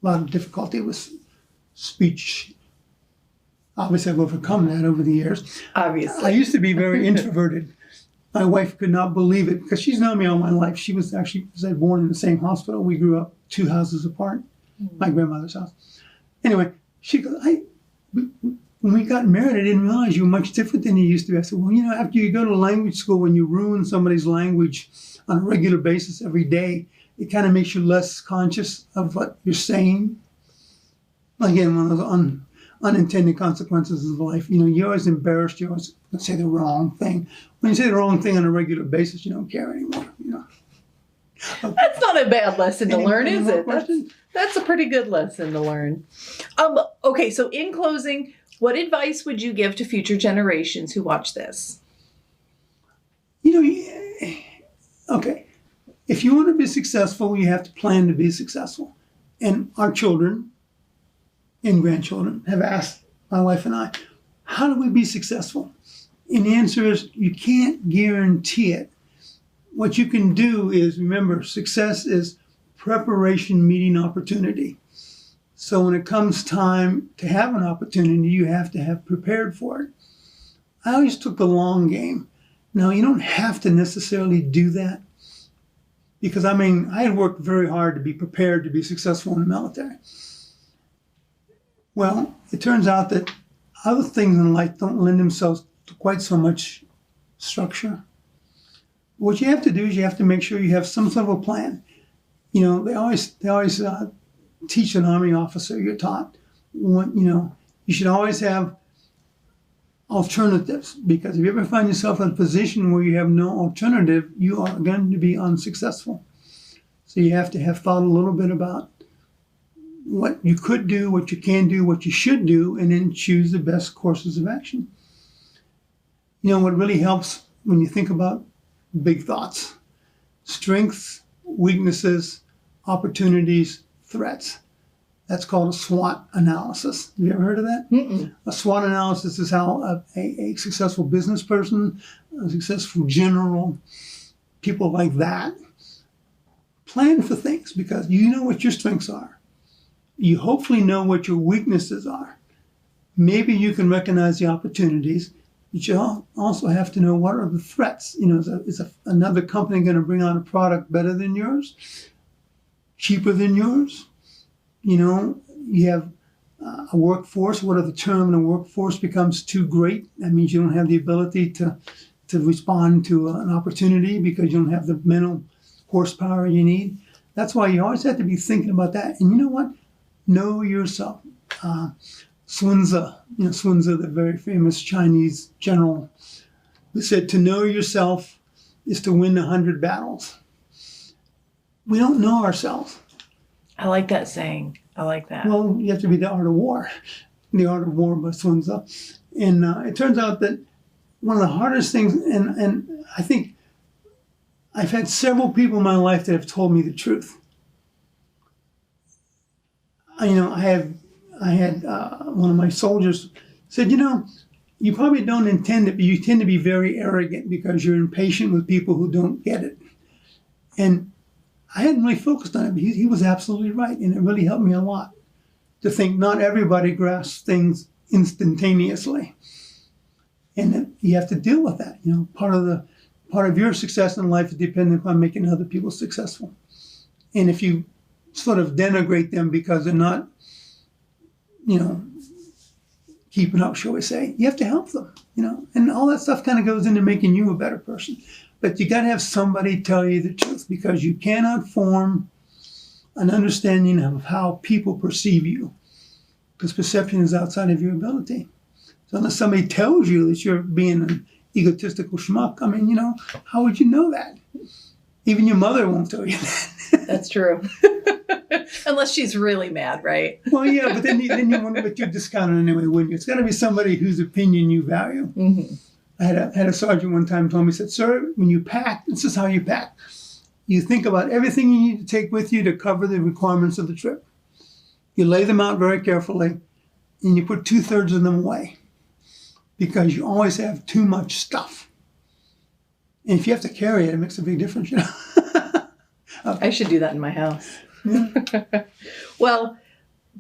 a lot of difficulty with speech. Obviously, I've overcome that over the years. Obviously. I used to be very introverted. My wife could not believe it because she's known me all my life. She was born in the same hospital. We grew up 2 houses apart. my grandmother's house. Anyway, she goes, when we got married, I didn't realize you were much different than you used to be. I said, well, you know, after you go to language school, when you ruin somebody's language on a regular basis every day, it kind of makes you less conscious of what you're saying. Again, one of those unintended consequences of life. You know, you're always embarrassed. You always say the wrong thing. When you say the wrong thing on a regular basis, you don't care anymore. You know. Okay. That's not a bad lesson to learn, is it? Questions? That's a pretty good lesson to learn. Okay, so in closing, what advice would you give to future generations who watch this? You know, okay, if you want to be successful, you have to plan to be successful. And our children and grandchildren have asked my wife and I, how do we be successful? And the answer is, you can't guarantee it. What you can do is, remember, success is preparation meeting opportunity. So when it comes time to have an opportunity, you have to have prepared for it. I always took the long game. Now, you don't have to necessarily do that, because, I mean, I had worked very hard to be prepared to be successful in the military. Well, it turns out that other things in life don't lend themselves to quite so much structure. What you have to do is you have to make sure you have some sort of a plan. You know, they always teach an Army officer, you're taught, you know, you should always have alternatives, because if you ever find yourself in a position where you have no alternative, you are going to be unsuccessful. So you have to have thought a little bit about what you could do, what you can do, what you should do, and then choose the best courses of action. You know, what really helps when you think about big thoughts: strengths, weaknesses, opportunities, threats. That's called a SWOT analysis. Have you ever heard of that? Mm-mm. A SWOT analysis is how a successful business person, a successful general, people like that, plan for things, because you know what your strengths are. You hopefully know what your weaknesses are. Maybe you can recognize the opportunities, but you also have to know what are the threats. You know, is another company going to bring out a product better than yours? Cheaper than yours? You know, you have a workforce. What if the term in a workforce becomes too great? That means you don't have the ability to respond to an opportunity because you don't have the mental horsepower you need. That's why you always have to be thinking about that. And you know what? Know yourself. Sun Tzu, the very famous Chinese general, who said, to know yourself is to win 100 battles. We don't know ourselves. I like that saying. I like that. Well, you have to be The Art of War. The Art of War by Sun Tzu. And it turns out that one of the hardest things, and I think I've had several people in my life that have told me the truth. I had one of my soldiers said, you know, you probably don't intend it, but you tend to be very arrogant because you're impatient with people who don't get it. And I hadn't really focused on it, but he was absolutely right. And it really helped me a lot to think not everybody grasps things instantaneously. And that you have to deal with that. You know, part of your success in life is dependent upon making other people successful. And if you sort of denigrate them because they're not, you know, keeping up, shall we say, you have to help them, you know. And all that stuff kind of goes into making you a better person. But you got to have somebody tell you the truth, because you cannot form an understanding of how people perceive you, because perception is outside of your ability. So unless somebody tells you that you're being an egotistical schmuck, I mean, you know, how would you know that? Even your mother won't tell you that. That's true. Unless she's really mad, right? Well, yeah, but then you wonder, but you're discounted anyway, wouldn't you? It's got to be somebody whose opinion you value. Mm-hmm. I had a sergeant one time told me, he said, sir, when you pack, this is how you pack. You think about everything you need to take with you to cover the requirements of the trip. You lay them out very carefully, and you put 2/3 of them away, because you always have too much stuff. And if you have to carry it, it makes a big difference, you know. Okay. I should do that in my house. Yeah. Well,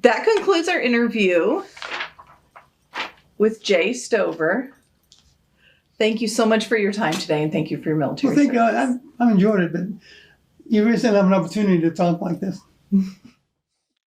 that concludes our interview with Jay Stover. Thank you so much for your time today, and thank you for your military service. I've enjoyed it, but you really still have an opportunity to talk like this.